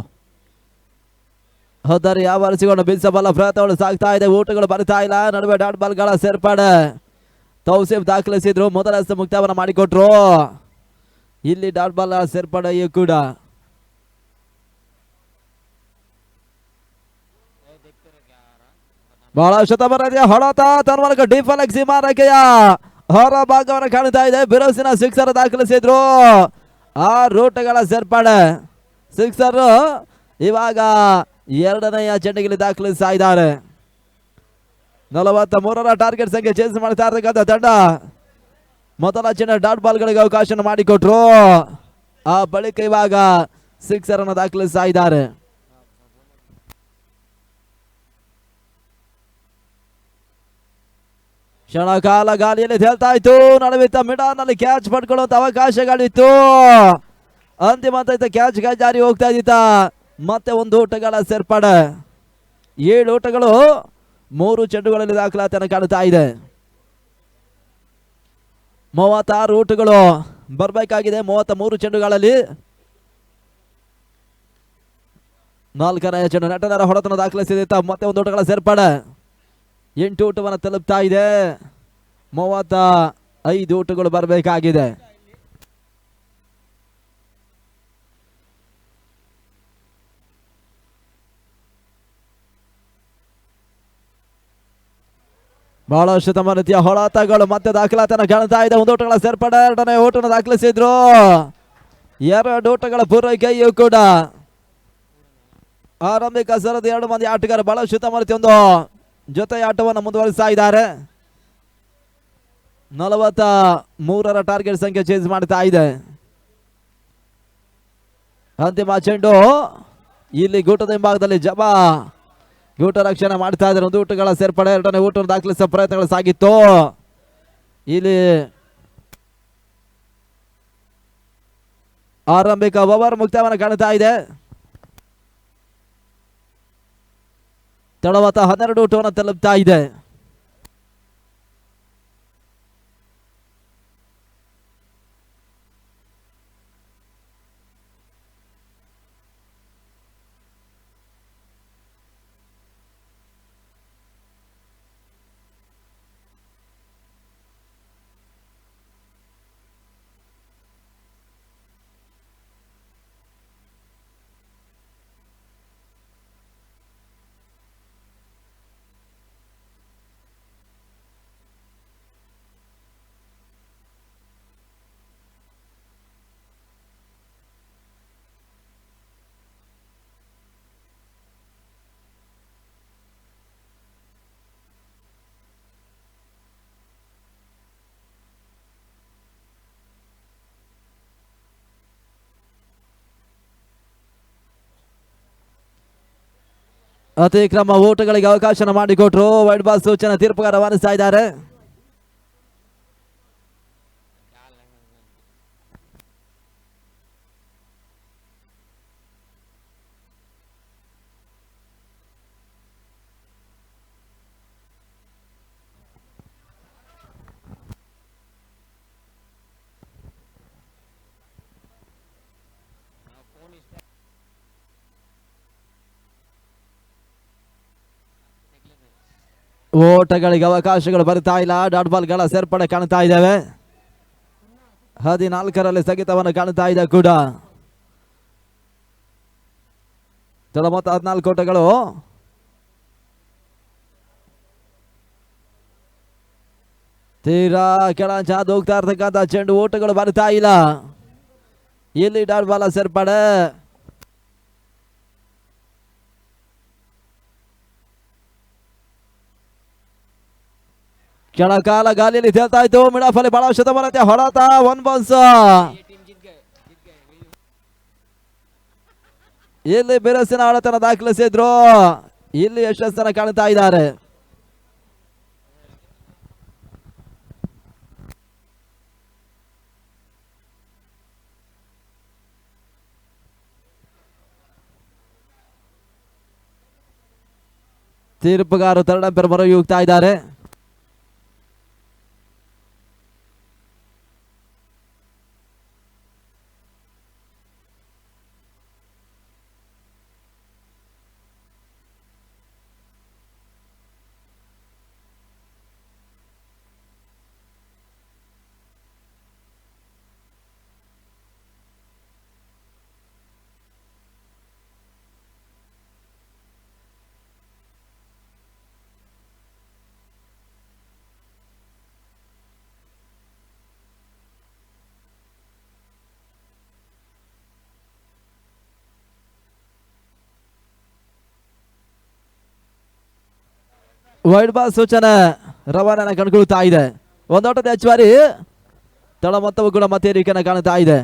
S1: ಹೋದರೆ ಯಾವ ಅರಸಿಕೊಂಡು ಬೀಸಬಲ್ಲ ಪ್ರಯತ್ನಗಳು ಸಾಗ್ತಾ ಇದೆ. ಊಟಗಳು ಬರ್ತಾ ಇಲ್ಲ. ನಡುವೆ ಡಾಟ್ ಬಾಲ್ಗಳ ಸೇರ್ಪಡೆ ತೌಸಿಫ್ ದಾಖಲಿಸಿದ್ರು. ಮೊದಲ ಮುಕ್ತಾಯವನ್ನು ಮಾಡಿಕೊಟ್ರು. ಇಲ್ಲಿ ಡಾಟ್ ಬಾಲ್ ಸೇರ್ಪಡೆಯೂ ಕೂಡ ಬಹಳ ಶತಬರದಿಯ ಹೊಡೆತ ತನ್ಮೂಲಕ ಡಿಫಲೆಕ್ಸಿ ಮಾರಕೆಯ ಹೊರ ಭಾಗವನ್ನು ಕಾಣ್ತಾ ಇದೆ. ಬಿರುಸಿನ ಸಿಕ್ಸರ್ ದಾಖಲಿಸಿದ್ರು. ಆ ರೂಟ್ಗಳ ಸೇರ್ಪಡೆ ಸಿಕ್ಸರ್ ಇವಾಗ ಎರಡನೆಯ ಚೆಂಡಿಗೆ ದಾಖಲಿಸ್ತಾ ಇದ್ದಾರೆ. 43ರ ಟಾರ್ಗೆಟ್ ಸಂಖ್ಯೆ ಚೇಂಜ್ ಮಾಡ್ತಾ ಇರ್ತಕ್ಕಂಥ ತಂಡ ಮೊದಲ ಚೆಂಡ ಡಾಟ್ ಬಾಲ್ಗಳಿಗೆ ಅವಕಾಶ ಮಾಡಿಕೊಟ್ರು. ಆ ಬಳಿಕ ಇವಾಗ ಸಿಕ್ಸರ್ ಅನ್ನು ದಾಖಲಿಸ್ತಾ ಇದ್ದಾರೆ. ಕ್ಷಣ ಕಾಲ ಗಾಳಿಯಲ್ಲಿ ತೇಲ್ತಾ ಇತ್ತು. ನಡುವಿತ್ತ ಮಿಡಾನಲ್ಲಿ ಕ್ಯಾಚ್ ಪಡ್ಕೊಳ್ಳುವಂತ ಅವಕಾಶಗಳಿತ್ತು. ಅಂತಿಮ ಕ್ಯಾಚ್ ಜಾರಿ ಹೋಗ್ತಾ ಇದ್ದಿತ್ತ. ಮತ್ತೆ ಒಂದು ಊಟಗಳ ಸೇರ್ಪಡೆ. 7 ಊಟಗಳು 3 ಚೆಂಡುಗಳಲ್ಲಿ ದಾಖಲಾತಿಯನ್ನು ಕಾಣ್ತಾ ಇದೆ. 36 ಊಟಗಳು ಬರಬೇಕಾಗಿದೆ 33 ಚೆಂಡುಗಳಲ್ಲಿ. 4ನೇ ಚೆಂಡು ನಟನರ ಹೊಡೆತನ ದಾಖಲಿಸಿದ. ಮತ್ತೆ ಒಂದು ಊಟಗಳ ಸೇರ್ಪಡೆ. 8 ಊಟವನ್ನು ತಲುಪ್ತಾ ಇದೆ. 35 ಊಟಗಳು ಬರಬೇಕಾಗಿದೆ. ಬಹಳಷ್ಟು ತಮ್ಮ ರೀತಿಯ ಹೊಡೆತಗಳು ಮತ್ತೆ ದಾಖಲಾತಿಯನ್ನು ಕಾಣ್ತಾ ಇದೆ. 1 ಊಟಗಳ ಸೇರ್ಪಡೆ. 2ನೇ ಊಟವನ್ನು ದಾಖಲಿಸಿದ್ರು. 2 ಊಟಗಳ ಪೂರೈಕೆಯೂ ಕೂಡ ಆರಂಭಿಕ ಸರದಿ 2 ಮಂದಿ ಆಟಗಾರ ಬಹಳಷ್ಟು ತಮ್ಮ ರೀತಿ ಒಂದು ಜೊತೆ ಆಟವನ್ನು ಮುಂದುವರಿಸ್ತಾ ಇದ್ದಾರೆ. 43ರ ಟಾರ್ಗೆಟ್ ಸಂಖ್ಯೆ ಚೇಂಜ್ ಮಾಡ್ತಾ ಇದೆ. ಅಂತಿಮ ಚೆಂಡು ಇಲ್ಲಿ ಗೂಟದ ಹಿಂಭಾಗದಲ್ಲಿ ಜಬಾ ಗೂಟ ರಕ್ಷಣೆ ಮಾಡ್ತಾ ಇದ್ದಾರೆ. ಒಂದು ಊಟಗಳ ಸೇರ್ಪಡೆ, ಎರಡನೇ ಊಟವನ್ನು ದಾಖಲಿಸುವ ಪ್ರಯತ್ನಗಳು ಸಾಗಿತ್ತು. ಇಲ್ಲಿ ಆರಂಭಿಕ ಓವರ್ ಮುಕ್ತಾಯವನ್ನು ಕಾಣ್ತಾ ಇದೆ. ತಡವಾತ 12 ಊಟವನ್ನು ತಲುಪ್ತಾ ಇದೆ. ಅತಿಕ್ರಮ ಓಟಗಳಿಗೆ ಅವಕಾಶ ಮಾಡಿಕೊಟ್ರು. ವೈಡ್ ಬಾಲ್ ಸೂಚನೆ ತೀರ್ಪುಗಾರ ರವಾನಿಸ್ತಾ ಇದ್ದಾರೆ. ಓಟಗಳಿಗೆ ಅವಕಾಶಗಳು ಬರ್ತಾ ಇಲ್ಲ. ಡಾಟ್ ಬಾಲ್ಗಳ ಸೇರ್ಪಡೆ ಕಾಣ್ತಾ ಇದ್ದಾವೆ. 14ರಲ್ಲಿ ಸ್ಥಗಿತವನ್ನು ಕಾಣ್ತಾ ಇದೆ ಕೂಡ. ಮೊತ್ತ 14 ಓಟಗಳು. ತೀರಾ ಕೆಳಚಾದ ಹೋಗ್ತಾ ಇರ್ತಕ್ಕಂಥ ಚೆಂಡು, ಓಟಗಳು ಬರ್ತಾ ಇಲ್ಲ. ಇಲ್ಲಿ ಡಾಟ್ ಬಾಲ್ ಸೇರ್ಪಡೆ. ಕೆಳಕಾಲ ಗಾಲಿಯಲ್ಲಿ ತೇಲ್ತಾ ಇತ್ತು. ಮಿಡಾಫಲ್ಲಿ ಬಹಳ ಶತಮಾನತೆ ಹೊಡೆತ. 1 ಬೌನ್ಸ್. ಇಲ್ಲಿ ಬಿರುಸಿನ ಹೊಡೆತನ ದಾಖಲಿಸಿದ್ರು. ಇಲ್ಲಿ ಯಶಸ್ಸನ್ನ ಕಾಣ್ತಾ ಇದ್ದಾರೆ. ತೀರ್ಪುಗಾರರು ಥರ್ಡ್ ಅಂಪೈರ್ ಮೊರೆ ಹೋಗ್ತಾ ಇದ್ದಾರೆ. ವೈಡ್ ಬಾಲ್ ಸೂಚನೆ ರವಾನ ಕಣ್ಕೊಳ್ತಾ ಇದೆ. ಒಂದೋಟದ ಹೆಚ್ಚುವರಿ. ತಳ ಮೊತ್ತವು ಕೂಡ ಮತ್ತೆ ಏರಿಕೆಯನ್ನು ಕಾಣ್ತಾ ಇದೆ.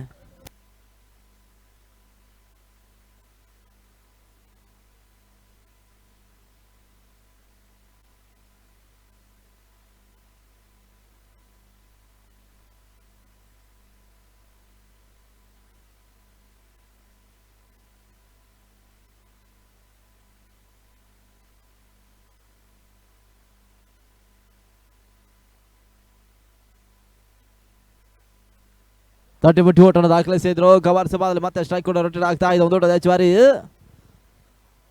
S1: ತಟ್ಟಿ ಮುಟ್ಟಿ ಓಟನ್ನು ದಾಖಲಿಸಿದ್ರು. ಕವರ್ ಸಭಾದಲ್ಲಿ ಮತ್ತೆ ಸ್ಟ್ರೈಕ್ ಕೂಡ ರೊಟೇಟ್ ಆಗ್ತಾ ಇದೆ. ಒಂದು ಹೆಚ್ಚುವರಿ.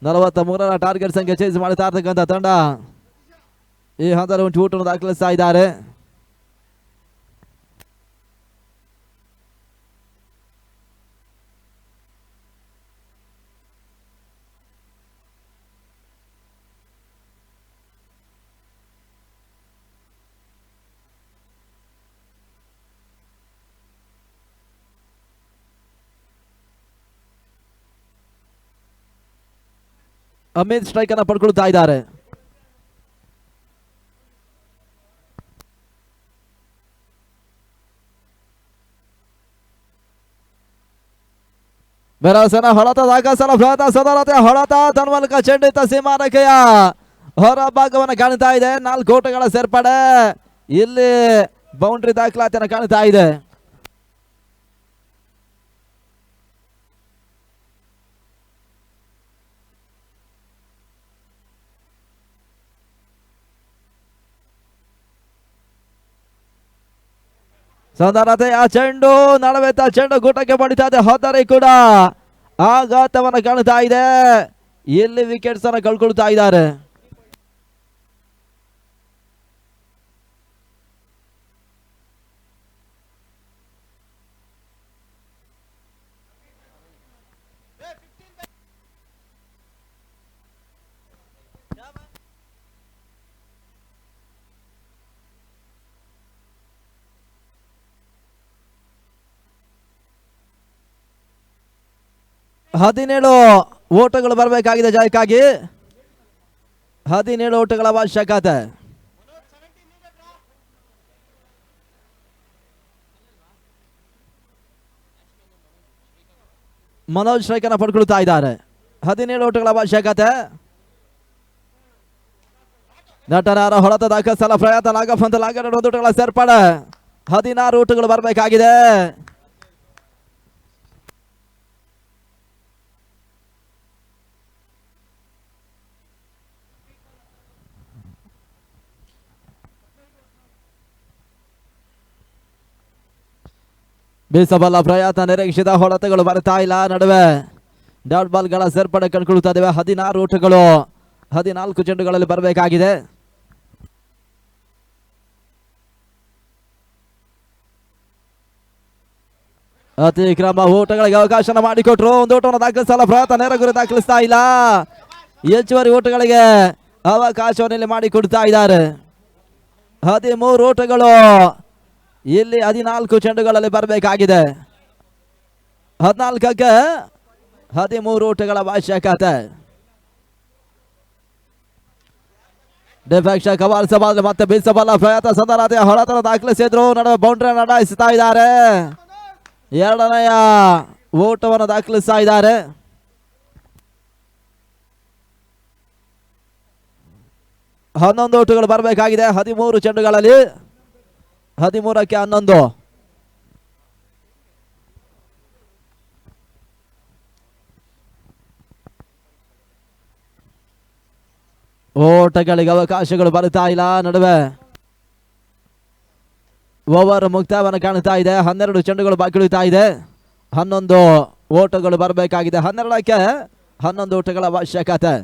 S1: 43ರ ಟಾರ್ಗೆಟ್ ಸಂಖ್ಯೆ ಚೇಂಜ್ ಮಾಡ್ತಾ ಇರ್ತಕ್ಕಂಥ ತಂಡ ಈ ಹಂತದಲ್ಲಿ ಒಂದು ಓಟನ್ನು ದಾಖಲಿಸ್ತಾ ಇದ್ದಾರೆ. ಅಮಿತ್ ಸ್ಟ್ರೈಕ್ ಅನ್ನು ಪಡ್ಕೊಳ್ತಾ ಇದ್ದಾರೆ. ಬೆರಸನ ಹೊಳತದಾಗ ಸಲ ಸದರತೆ ಹೊಳತ ತನ್ಮೂಲಕ ಚೆಂಡಿತ ಸೀಮಾರೇಖೆಯ ಹೊರ ಭಾಗವನ್ನು ಕಾಣ್ತಾ ಇದೆ. 4 ಓಟಗಳ ಸೇರ್ಪಡೆ, ಇಲ್ಲಿ ಬೌಂಡ್ರಿ ದಾಖಲಾತಿಯನ್ನು ಕಾಣ್ತಾ ಇದೆ. ಸದರತೆಯ ಚೆಂಡು ನಡವೆತ್ತ ಚೆಂಡು ಗೂಟಕ್ಕೆ ಬಡಿತಾ ಇದೆ. ಹೊತ್ತರೆ ಕೂಡ ಆಘಾತವನ್ನು ಕಾಣ್ತಾ ಇದೆ. ಇಲ್ಲಿ ವಿಕೆಟ್ಸ್ ಅನ್ನು ಕಳ್ಕೊಳ್ತಾ ಇದ್ದಾರೆ. ಹದಿನೇಳು ಓಟಗಳು ಬರಬೇಕಾಗಿದೆ ಜಯಕ್ಕಾಗಿ. 17 ಓಟಗಳ ಅವಶ್ಯಕತೆ. ಮನೋಜ್ ಸ್ಟ್ರೈಕ್ ಅನ್ನು ಪಡ್ಕೊಳ್ತಾ ಇದ್ದಾರೆ. 17 ಓಟಗಳ ಅವಶ್ಯಕತೆ. ನಟನಾರ ಹೊಳತ ದಾಖಲಿಸಲ ಪ್ರಯತ್ನ ನಾಗಫಂತ ಲಾಗ 2 ಓಟಗಳ ಸೇರ್ಪಡೆ. 16 ಓಟಗಳು ಬರಬೇಕಾಗಿದೆ. ಬೀಸಬಲ್ಲ ಪ್ರಯತ್ನ, ನಿರೀಕ್ಷಿತ ಹೊಳತಗಳು ಬರ್ತಾ ಇಲ್ಲ. ನಡುವೆ ಡಾಟ್ ಬಾಲ್ಗಳ ಸೇರ್ಪಡೆ ಕಂಡುಕೊಳ್ತಾ ಇದ್ದೇವೆ. 16 ಓಟಗಳು 14 ಚೆಂಡುಗಳಲ್ಲಿ ಬರಬೇಕಾಗಿದೆ. ಅತಿಕ್ರಮ ಓಟಗಳಿಗೆ ಅವಕಾಶ ಮಾಡಿಕೊಟ್ರು. 1 ಓಟವನ್ನು ದಾಖಲಿಸಲ್ಲ ಪ್ರಯತ್ನ, ನೇರ ಗುರಿ ದಾಖಲಿಸ್ತಾ ಇಲ್ಲ. ಹೆಚ್ಚುವರಿ ಓಟಗಳಿಗೆ ಅವಕಾಶವನ್ನು ಮಾಡಿಕೊಡ್ತಾ ಇದ್ದಾರೆ. 13 ಓಟಗಳು ಇಲ್ಲಿ 14 ಚೆಂಡುಗಳಲ್ಲಿ ಬರಬೇಕಾಗಿದೆ. 14ಕ್ಕೆ 13 ಓಟಗಳ ಅವಶ್ಯಕತೆ. ಡಿಫೆಕ್ಷನ್ ಕವಾಲಿಸಬಾರದು. ಮತ್ತೆ ಬೀಸಬಲ್ಲ ಪ್ರಯತ್ನ, ಸದರತೆಯ ಹೊಳತನ ದಾಖಲಿಸಿದ್ರು. ನಡುವೆ ಬೌಂಡ್ರಿ ನಡಾಯಿಸ್ತಾ ಇದ್ದಾರೆ. 2ನೆಯ ಓಟವನ್ನು ದಾಖಲಿಸ್ತಾ ಇದ್ದಾರೆ. ಹನ್ನೊಂದು ಓಟಗಳು ಬರಬೇಕಾಗಿದೆ 13 ಚೆಂಡುಗಳಲ್ಲಿ. 13ಕ್ಕೆ 11. ಓಟಗಳಿಗೆ ಅವಕಾಶಗಳು ಬರ್ತಾ ಇಲ್ಲ. ನಡುವೆ ಓವರ್ ಮುಕ್ತಾಯವನ್ನು ಕಾಣ್ತಾ ಇದೆ. 12 ಚೆಂಡುಗಳು ಬಾಕಿ ಉಳಿತಾ ಇದೆ. 11 ಓಟಗಳು ಬರಬೇಕಾಗಿದೆ. 12ಕ್ಕೆ 11 ಓಟಗಳ ಅವಶ್ಯಕತೆ.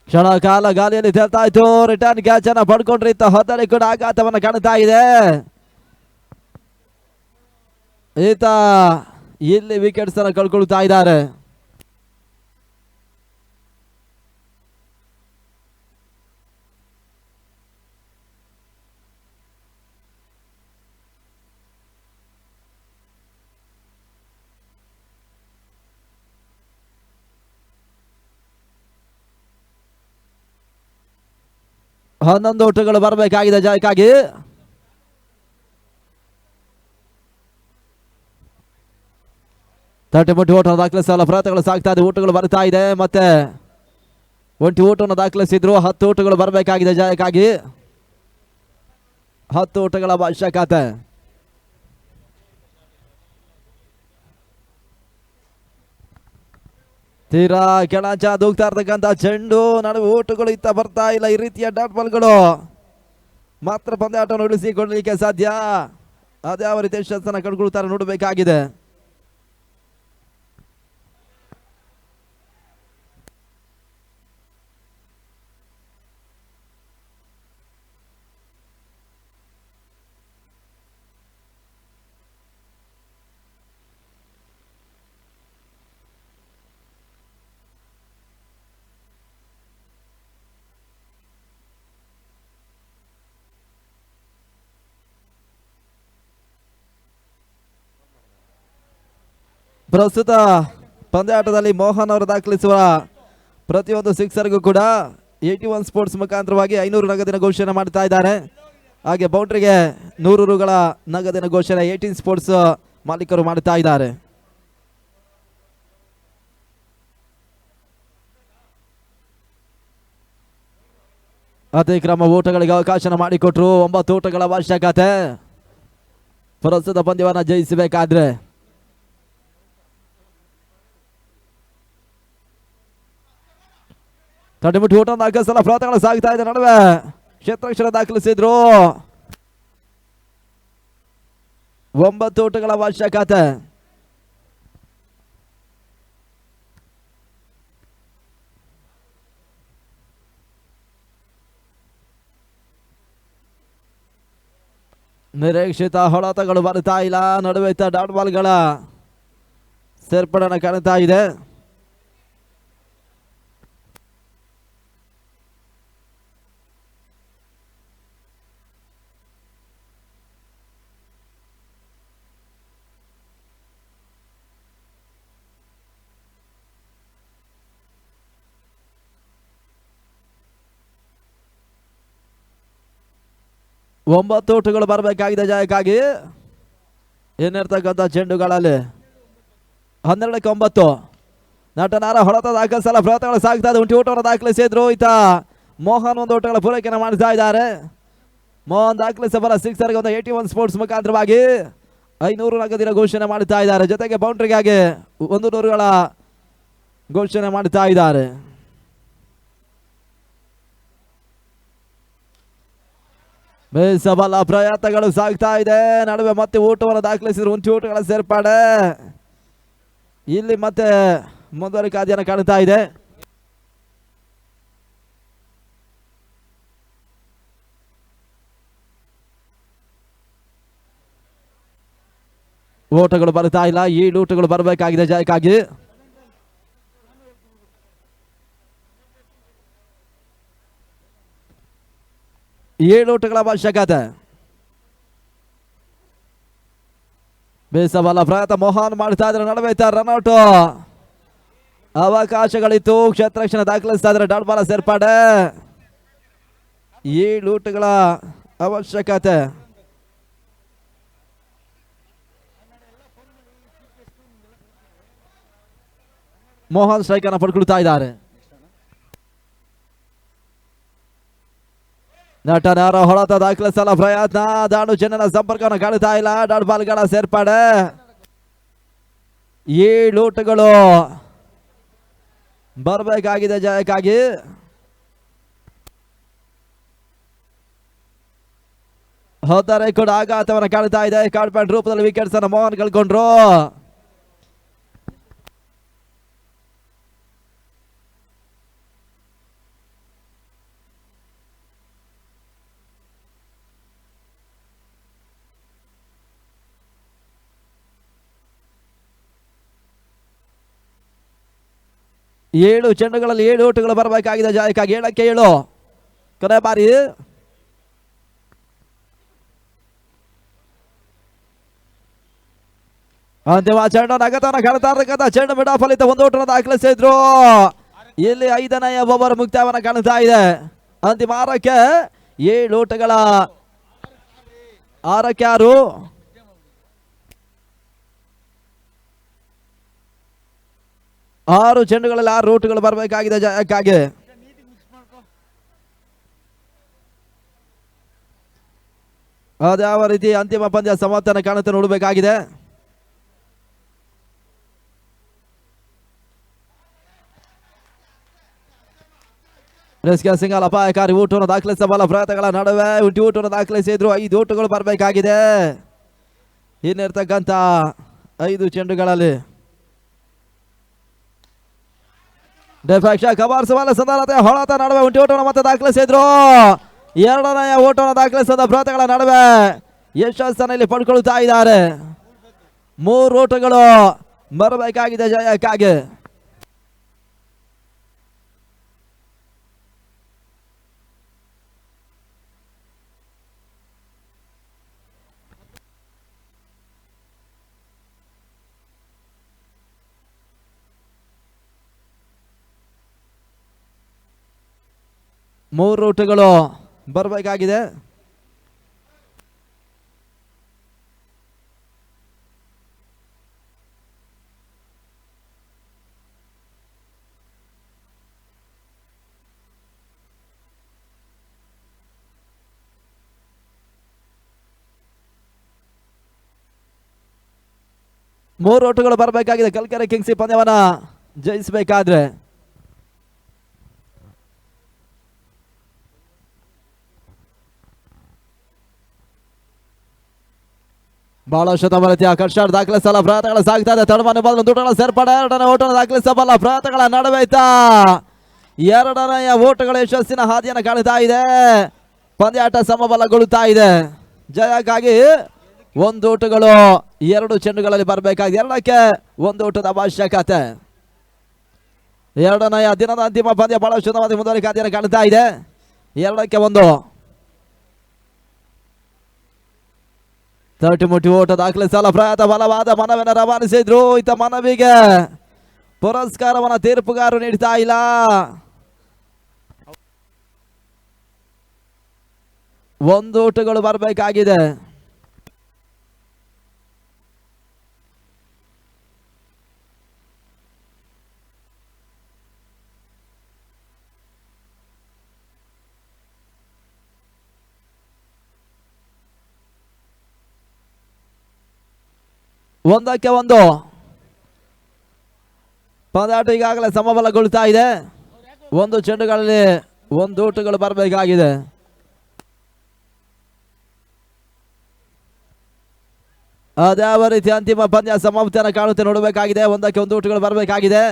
S1: ಕ್ಷಣ ಕಾಲ ಗಾಲಿಯಲ್ಲಿ ತೇಲ್ತಾ ಇತ್ತು. ರಿಟರ್ನ್ ಕ್ಯಾಚ್ ಅನ್ನ ಪಡ್ಕೊಂಡ್ರಿ. ಹೊತ್ತಲ್ಲಿ ಕೂಡ ಆಘಾತವನ್ನು ಕಾಣ್ತಾ ಇದೆ. ಈತ ಇಲ್ಲಿ ವಿಕೆಟ್ಸ್ ಅನ್ನು ಕಳ್ಕೊಳ್ತಾ ಇದ್ದಾರೆ. ಹನ್ನೊಂದು ಓಟಗಳು ಬರಬೇಕಾಗಿದೆ ಜಯಕ್ಕಾಗಿ. ತಟ್ಟೆಮುಟ್ಟಿ ಓಟವನ್ನು ದಾಖಲಿಸಲು ಪ್ರಯತ್ನಗಳು ಸಾಗ್ತಾ ಇದೆ. ಓಟಗಳು ಬರ್ತಾ ಇದೆ. ಮತ್ತೆ ಒಂಟಿ ಓಟವನ್ನು ದಾಖಲಿಸಿದ್ರು. 10 ಓಟಗಳು ಬರಬೇಕಾಗಿದೆ ಜಯಕ್ಕಾಗಿ. 10 ಓಟಗಳ ಅವಶ್ಯಕತೆ. ತೀರಾ ಕೆಳಾಚ ದೂಗ್ತಾ ಇರ್ತಕ್ಕಂಥ ಚೆಂಡು. ನಡುವೆ ಓಟುಗಳು ಇತ್ತ ಬರ್ತಾ ಇಲ್ಲ. ಈ ರೀತಿಯ ಡಾಟ್ ಬಾಲ್ಗಳು ಮಾತ್ರ ಪಂದ್ಯಾಟವನ್ನು ಉಳಿಸಿಕೊಳ್ಳಲಿಕ್ಕೆ ಸಾಧ್ಯ. ಅದ್ಯಾವ ರೀತಿ ಯಶಸ್ಸನ್ನು ಕಂಡುಕೊಳ್ತಾರೆ ನೋಡಬೇಕಾಗಿದೆ. ಪ್ರಸ್ತುತ ಪಂದ್ಯಾಟದಲ್ಲಿ ಮೋಹನ್ ಅವರು ದಾಖಲಿಸುವ ಪ್ರತಿಯೊಂದು ಸಿಕ್ಸರ್ಗೂ ಕೂಡ 81 ಸ್ಪೋರ್ಟ್ಸ್ ಮುಖಾಂತರವಾಗಿ 500 ನಗದಿನ ಘೋಷಣೆ ಮಾಡ್ತಾ ಇದ್ದಾರೆ. ಹಾಗೆ ಬೌಂಡ್ರಿಗೆ 100 ರುಗಳ ನಗದಿನ ಘೋಷಣೆ 18 ಸ್ಪೋರ್ಟ್ಸ್ ಮಾಲೀಕರು ಮಾಡ್ತಾ ಇದ್ದಾರೆ. ಅತಿಕ್ರಮ ಓಟಗಳಿಗೆ ಅವಕಾಶ ಮಾಡಿಕೊಟ್ರು. 9 ಓಟಗಳ ಅವಶ್ಯಕತೆ ಪ್ರಸ್ತುತ ಪಂದ್ಯವನ್ನು ಜಯಿಸಬೇಕಾದ್ರೆ. ತಡೆಮುಟ್ಟಿ ಓಟ ದಾಖಲಿಸಲ ಪ್ರಯತ್ನಗಳು ಸಾಗ್ತಾ ಇದೆ. ನಡುವೆ ಕ್ಷೇತ್ರಕ್ಷರ ದಾಖಲಿಸಿದ್ರು. 9 ಓಟಗಳ ಅವಶ್ಯಕತೆ. ನಿರೀಕ್ಷಿತ ಹೊಡೆತಗಳು ಬರ್ತಾ ಇಲ್ಲ. ನಡುವೆ ಡಾಟ್ ಬಾಲ್ಗಳ ಸೇರ್ಪಡೆಯನ್ನು ಕಾಣ್ತಾ ಇದೆ. ಒಂಬತ್ತು ಓಟಗಳು ಬರಬೇಕಾಗಿದೆ ಜಯಕ್ಕಾಗಿ. ಏನಿರ್ತಕ್ಕಂಥ ಚೆಂಡುಗಳಲ್ಲಿ 12ಕ್ಕೆ 9 ನಟನಾರ ಹೊಡೆತ ದಾಖಲಿಸಲ ಪ್ರಯತ್ನಗಳು ಸಾಗ್ತಾ ಇದೆ. ಉಂಟಿ ಓಟವನ್ನು ದಾಖಲಿಸಿದ್ರು. ಈತ ಮೋಹನ್ ಒಂದು ಓಟಗಳ ಪೂರೈಕೆಯನ್ನು ಮಾಡ್ತಾ ಇದ್ದಾರೆ. ಮೋಹನ್ ದಾಖಲಿಸಬಲ್ಲ ಸಿಕ್ಸರ್ಗೆ ಒಂದು 81 ಸ್ಪೋರ್ಟ್ಸ್ ಮುಖಾಂತರವಾಗಿ 500 ನಗದಿನ ಘೋಷಣೆ ಮಾಡ್ತಾ ಇದ್ದಾರೆ. ಜೊತೆಗೆ ಬೌಂಡ್ರಿಗಾಗಿ 100ಗಳ ಘೋಷಣೆ ಮಾಡ್ತಾ ಇದ್ದಾರೆ. ಬೇಸಬಲ್ಲ ಪ್ರಯತ್ನಗಳು ಸಾಗ್ತಾ ಇದೆ. ನಡುವೆ ಮತ್ತೆ ಊಟವನ್ನು ದಾಖಲಿಸಿದ್ರು. ಉಂಟಿ ಊಟಗಳ ಸೇರ್ಪಡೆ ಇಲ್ಲಿ ಮತ್ತೆ ಮುಂದುವರಿಕೆ ಹಾದಿಯನ್ನು ಕಾಣ್ತಾ ಇದೆ. ಓಟಗಳು ಬರ್ತಾ ಇಲ್ಲ. ಈ ಊಟಗಳು ಬರಬೇಕಾಗಿದೆ ಜಯಕ್ಕಾಗಿ. ಏಳು ಓಟಗಳ ಅವಶ್ಯಕತೆ. ಬೇಸಬಲ್ಲ ಪ್ರಯತ್ನ ಮೋಹನ್ ಮಾಡ್ತಾ ಇದ್ರೆ. ನಡುವೆ ರನ್ಔಟ್ ಅವಕಾಶಗಳಿತ್ತು. ಕ್ಷೇತ್ರಕ್ಷಣ ದಾಖಲಿಸ್ತಾ ಇದ್ರೆ. ಡಾಟ್ ಬಾಲ್ ಸೇರ್ಪಡೆ. 7 ಓಟಗಳ ಅವಶ್ಯಕತೆ. ಮೋಹನ್ ಸ್ಟ್ರೈಕ್ ಅನ್ನು ಪಡ್ಕೊಳ್ತಾ ಇದ್ದಾರೆ. ನಟನಾರ ಹೊಡೆತ ದಾಖಲಿಸಲ ಪ್ರಯತ್ನ. ದಾಡು ಚೆನ್ನ ಸಂಪರ್ಕವನ್ನು ಕಾಣ್ತಾ ಇಲ್ಲ. ಡಾಟ್ ಬಾಲ್ಗಳ ಸೇರ್ಪಡೆ. 7 ಓಟಗಳು ಬರಬೇಕಾಗಿದೆ ಜಯಕ್ಕಾಗಿ. ಹೋದರೆ ಕೂಡ ಆಘಾತವನ್ನು ಕಾಣ್ತಾ ಇದೆ. ಕಾರ್ಡ್ ರೂಪದಲ್ಲಿ ವಿಕೆಟ್ಸ್ ಅನ್ನು ಮೋಹನ್ ಕಳ್ಕೊಂಡ್ರು. ಏಳು ಚೆಂಡುಗಳಲ್ಲಿ 7 ಓಟಗಳು ಬರಬೇಕಾಗಿದೆ ಜಯಕ್ಕಾಗಿ. 7ಕ್ಕೆ 7 ಕೊನೆ ಬಾರಿ. ಅಂತಿಮ ಚೆಂಡು ನಗತನ ಕಾಣ್ತಾ ಇರತಕ್ಕಂಥ ಚೆಂಡು ಮಿಡ್ ಆಫ್ ಅಲ್ಲಿ 1 ಓಟವನ್ನು ದಾಖಲಿಸಿದ್ರು. ಇಲ್ಲಿ 5ನೇ ಓವರ್ ಮುಕ್ತಾಯವನ್ನು ಕಾಣ್ತಾ ಇದೆ. ಅಂತಿಮ 6ಕ್ಕೆ 7 ಓಟಗಳ 6ಕ್ಕೆ 6. ಆರು ಚೆಂಡುಗಳಲ್ಲಿ 6 ಓಟಗಳು ಬರಬೇಕಾಗಿದೆ ಜಯಕ್ಕಾಗಿ. ಅದ್ಯಾವ ರೀತಿ ಅಂತಿಮ ಪಂದ್ಯ ಸಮಾಪ್ತನ ಕಾಣುತ್ತೆ ನೋಡಬೇಕಾಗಿದೆ. ಸಿಂಗಲ್ ಅಪಾಯಕಾರಿ ಊಟವನ್ನು ದಾಖಲಿಸಬಲ್ಲ ಪ್ರಯತ್ನಗಳ ನಡುವೆ ಊಟವನ್ನು ದಾಖಲಿಸಿದ್ರು. 5 ಊಟಗಳು ಬರಬೇಕಾಗಿದೆ ಇನ್ನಿರ್ತಕ್ಕಂಥ 5 ಚೆಂಡುಗಳಲ್ಲಿ. ಡಿಫೆಕ್ಷನ್ ಕಬಾರ್ಸುವಲ್ಲ ಸಂದರ್ಭತೆ ಹೊಳತ ನಡುವೆ ಊಟವನ್ನು ಮತ್ತೆ ದಾಖಲಿಸಿದ್ರು. 2ನೇ ಊಟವನ್ನು ದಾಖಲಿಸಿದ ಪ್ರಯತ್ನಗಳ ನಡುವೆ ಯಶಸ್ಸನ್ನು ಇಲ್ಲಿ ಪಡ್ಕೊಳ್ತಾ ಇದ್ದಾರೆ. 3 ಊಟಗಳು ಬರಬೇಕಾಗಿದೆ ಜಯಕ್ಕಾಗಿ. ಮೂರು ಊಟಗಳು ಬರಬೇಕಾಗಿದೆ. ಮೂರು ಓಟಗಳು ಬರಬೇಕಾಗಿದೆ ಕಲ್ಕೆರೆ ಕಿಂಗ್ಸ್ ಈ ಪಂದ್ಯವನ್ನ ಜಯಿಸಬೇಕಾದ್ರೆ. ಬಹಳಷ್ಟು ತಮ್ಮ ರೀತಿಯ ಕರ್ಷಾಡ್ ದಾಖಲಿಸಲ್ಲ ಪ್ರಯತ್ನಗಳು ಸಾಗ್ತಾ ಇದೆ. ತಡಮನೆ ಮೊದಲು ದುಡ್ಡುಗಳ ಸೇರ್ಪಡೆ 2ನೇ ಓಟವನ್ನು ದಾಖಲಿಸಬಲ್ಲ ಪ್ರಯತ್ನಗಳ ನಡುವೆ ಎರಡನೆಯ ಓಟಗಳ ಯಶಸ್ಸಿನ ಹಾದಿಯನ್ನು ಕಾಣ್ತಾ ಇದೆ. ಪಂದ್ಯಾಟ ಸಮಬಲಗೊಳ್ಳುತ್ತಾ ಇದೆ. ಜಯಕ್ಕಾಗಿ 1 ಓಟಗಳು 2 ಚೆಂಡುಗಳಲ್ಲಿ ಬರಬೇಕಾಗಿದೆ. 2ಕ್ಕೆ 1 ಓಟದ ಅವಶ್ಯಕತೆ. 2ನೇ ದಿನದ ಅಂತಿಮ ಪಂದ್ಯ ಬಹಳಷ್ಟು ಮುಂದುವರಿಕೆ ಹಾದಿಯನ್ನು ಕಾಣ್ತಾ ಇದೆ. 2ಕ್ಕೆ 1 30 ಮುಟ್ಟಿ ಓಟ ದಾಖಲಿಸಲ್ಲ ಪ್ರಯತ್ನ ಬಲವಾದ ಮನವಿನ ರವಾನಿಸಿದ್ರು. ಇತ್ತ ಮನವಿಗೆ ಪುರಸ್ಕಾರವನ್ನ ತೀರ್ಪುಗಾರರು ನೀಡ್ತಾ ಇಲ್ಲ. ಒಂದು ಓಟಗಳು ಬರಬೇಕಾಗಿದೆ. ಒಂದಕ್ಕೆ 1 ಪಂದ್ಯಾಟ ಈಗಾಗಲೇ ಸಮಬಲಗೊಳ್ತಾ ಇದೆ. 1 ಚೆಂಡುಗಳಲ್ಲಿ 1 ಓಟಗಳು ಬರಬೇಕಾಗಿದೆ. ಅದ್ಯಾವ ರೀತಿ ಅಂತಿಮ ಪಂದ್ಯ ಸಮಾಪ್ತಿಯನ್ನು ಕಾಣುತ್ತೆ ನೋಡಬೇಕಾಗಿದೆ. 1ಕ್ಕೆ 1 ಓಟಗಳು ಬರಬೇಕಾಗಿದೆ.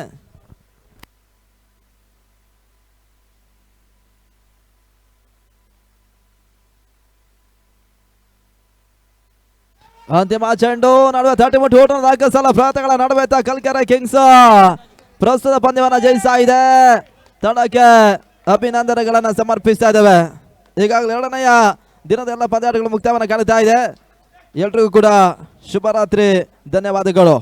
S1: ಅಂತಿಮ ಚೆಂಡು ನಡುವೆ 30 ಮುಟ್ಟಿ ಓಟ ದಾಖಲಿಸಲ್ಲ ಪ್ರಯತ್ನಗಳ ನಡುವೆ ಕಲ್ಕೆರೆ ಕಿಂಗ್ಸ್ ಪ್ರಸ್ತುತ ಪಂದ್ಯವನ್ನು ಜಯಿಸ್ತಾ ಇದೆ. ತಂಡಕ್ಕೆ ಅಭಿನಂದನೆಗಳನ್ನು ಸಮರ್ಪಿಸ್ತಾ ಇದ್ದೇವೆ. ಈಗಾಗಲೇ 2ನೇ ದಿನದ ಎಲ್ಲ ಪಂದ್ಯಾಟಗಳು ಮುಕ್ತಾಯವನ್ನು ಕಾಣ್ತಾ ಇದೆ. ಎಲ್ರಿಗೂ ಕೂಡ ಶುಭರಾತ್ರಿ, ಧನ್ಯವಾದಗಳು.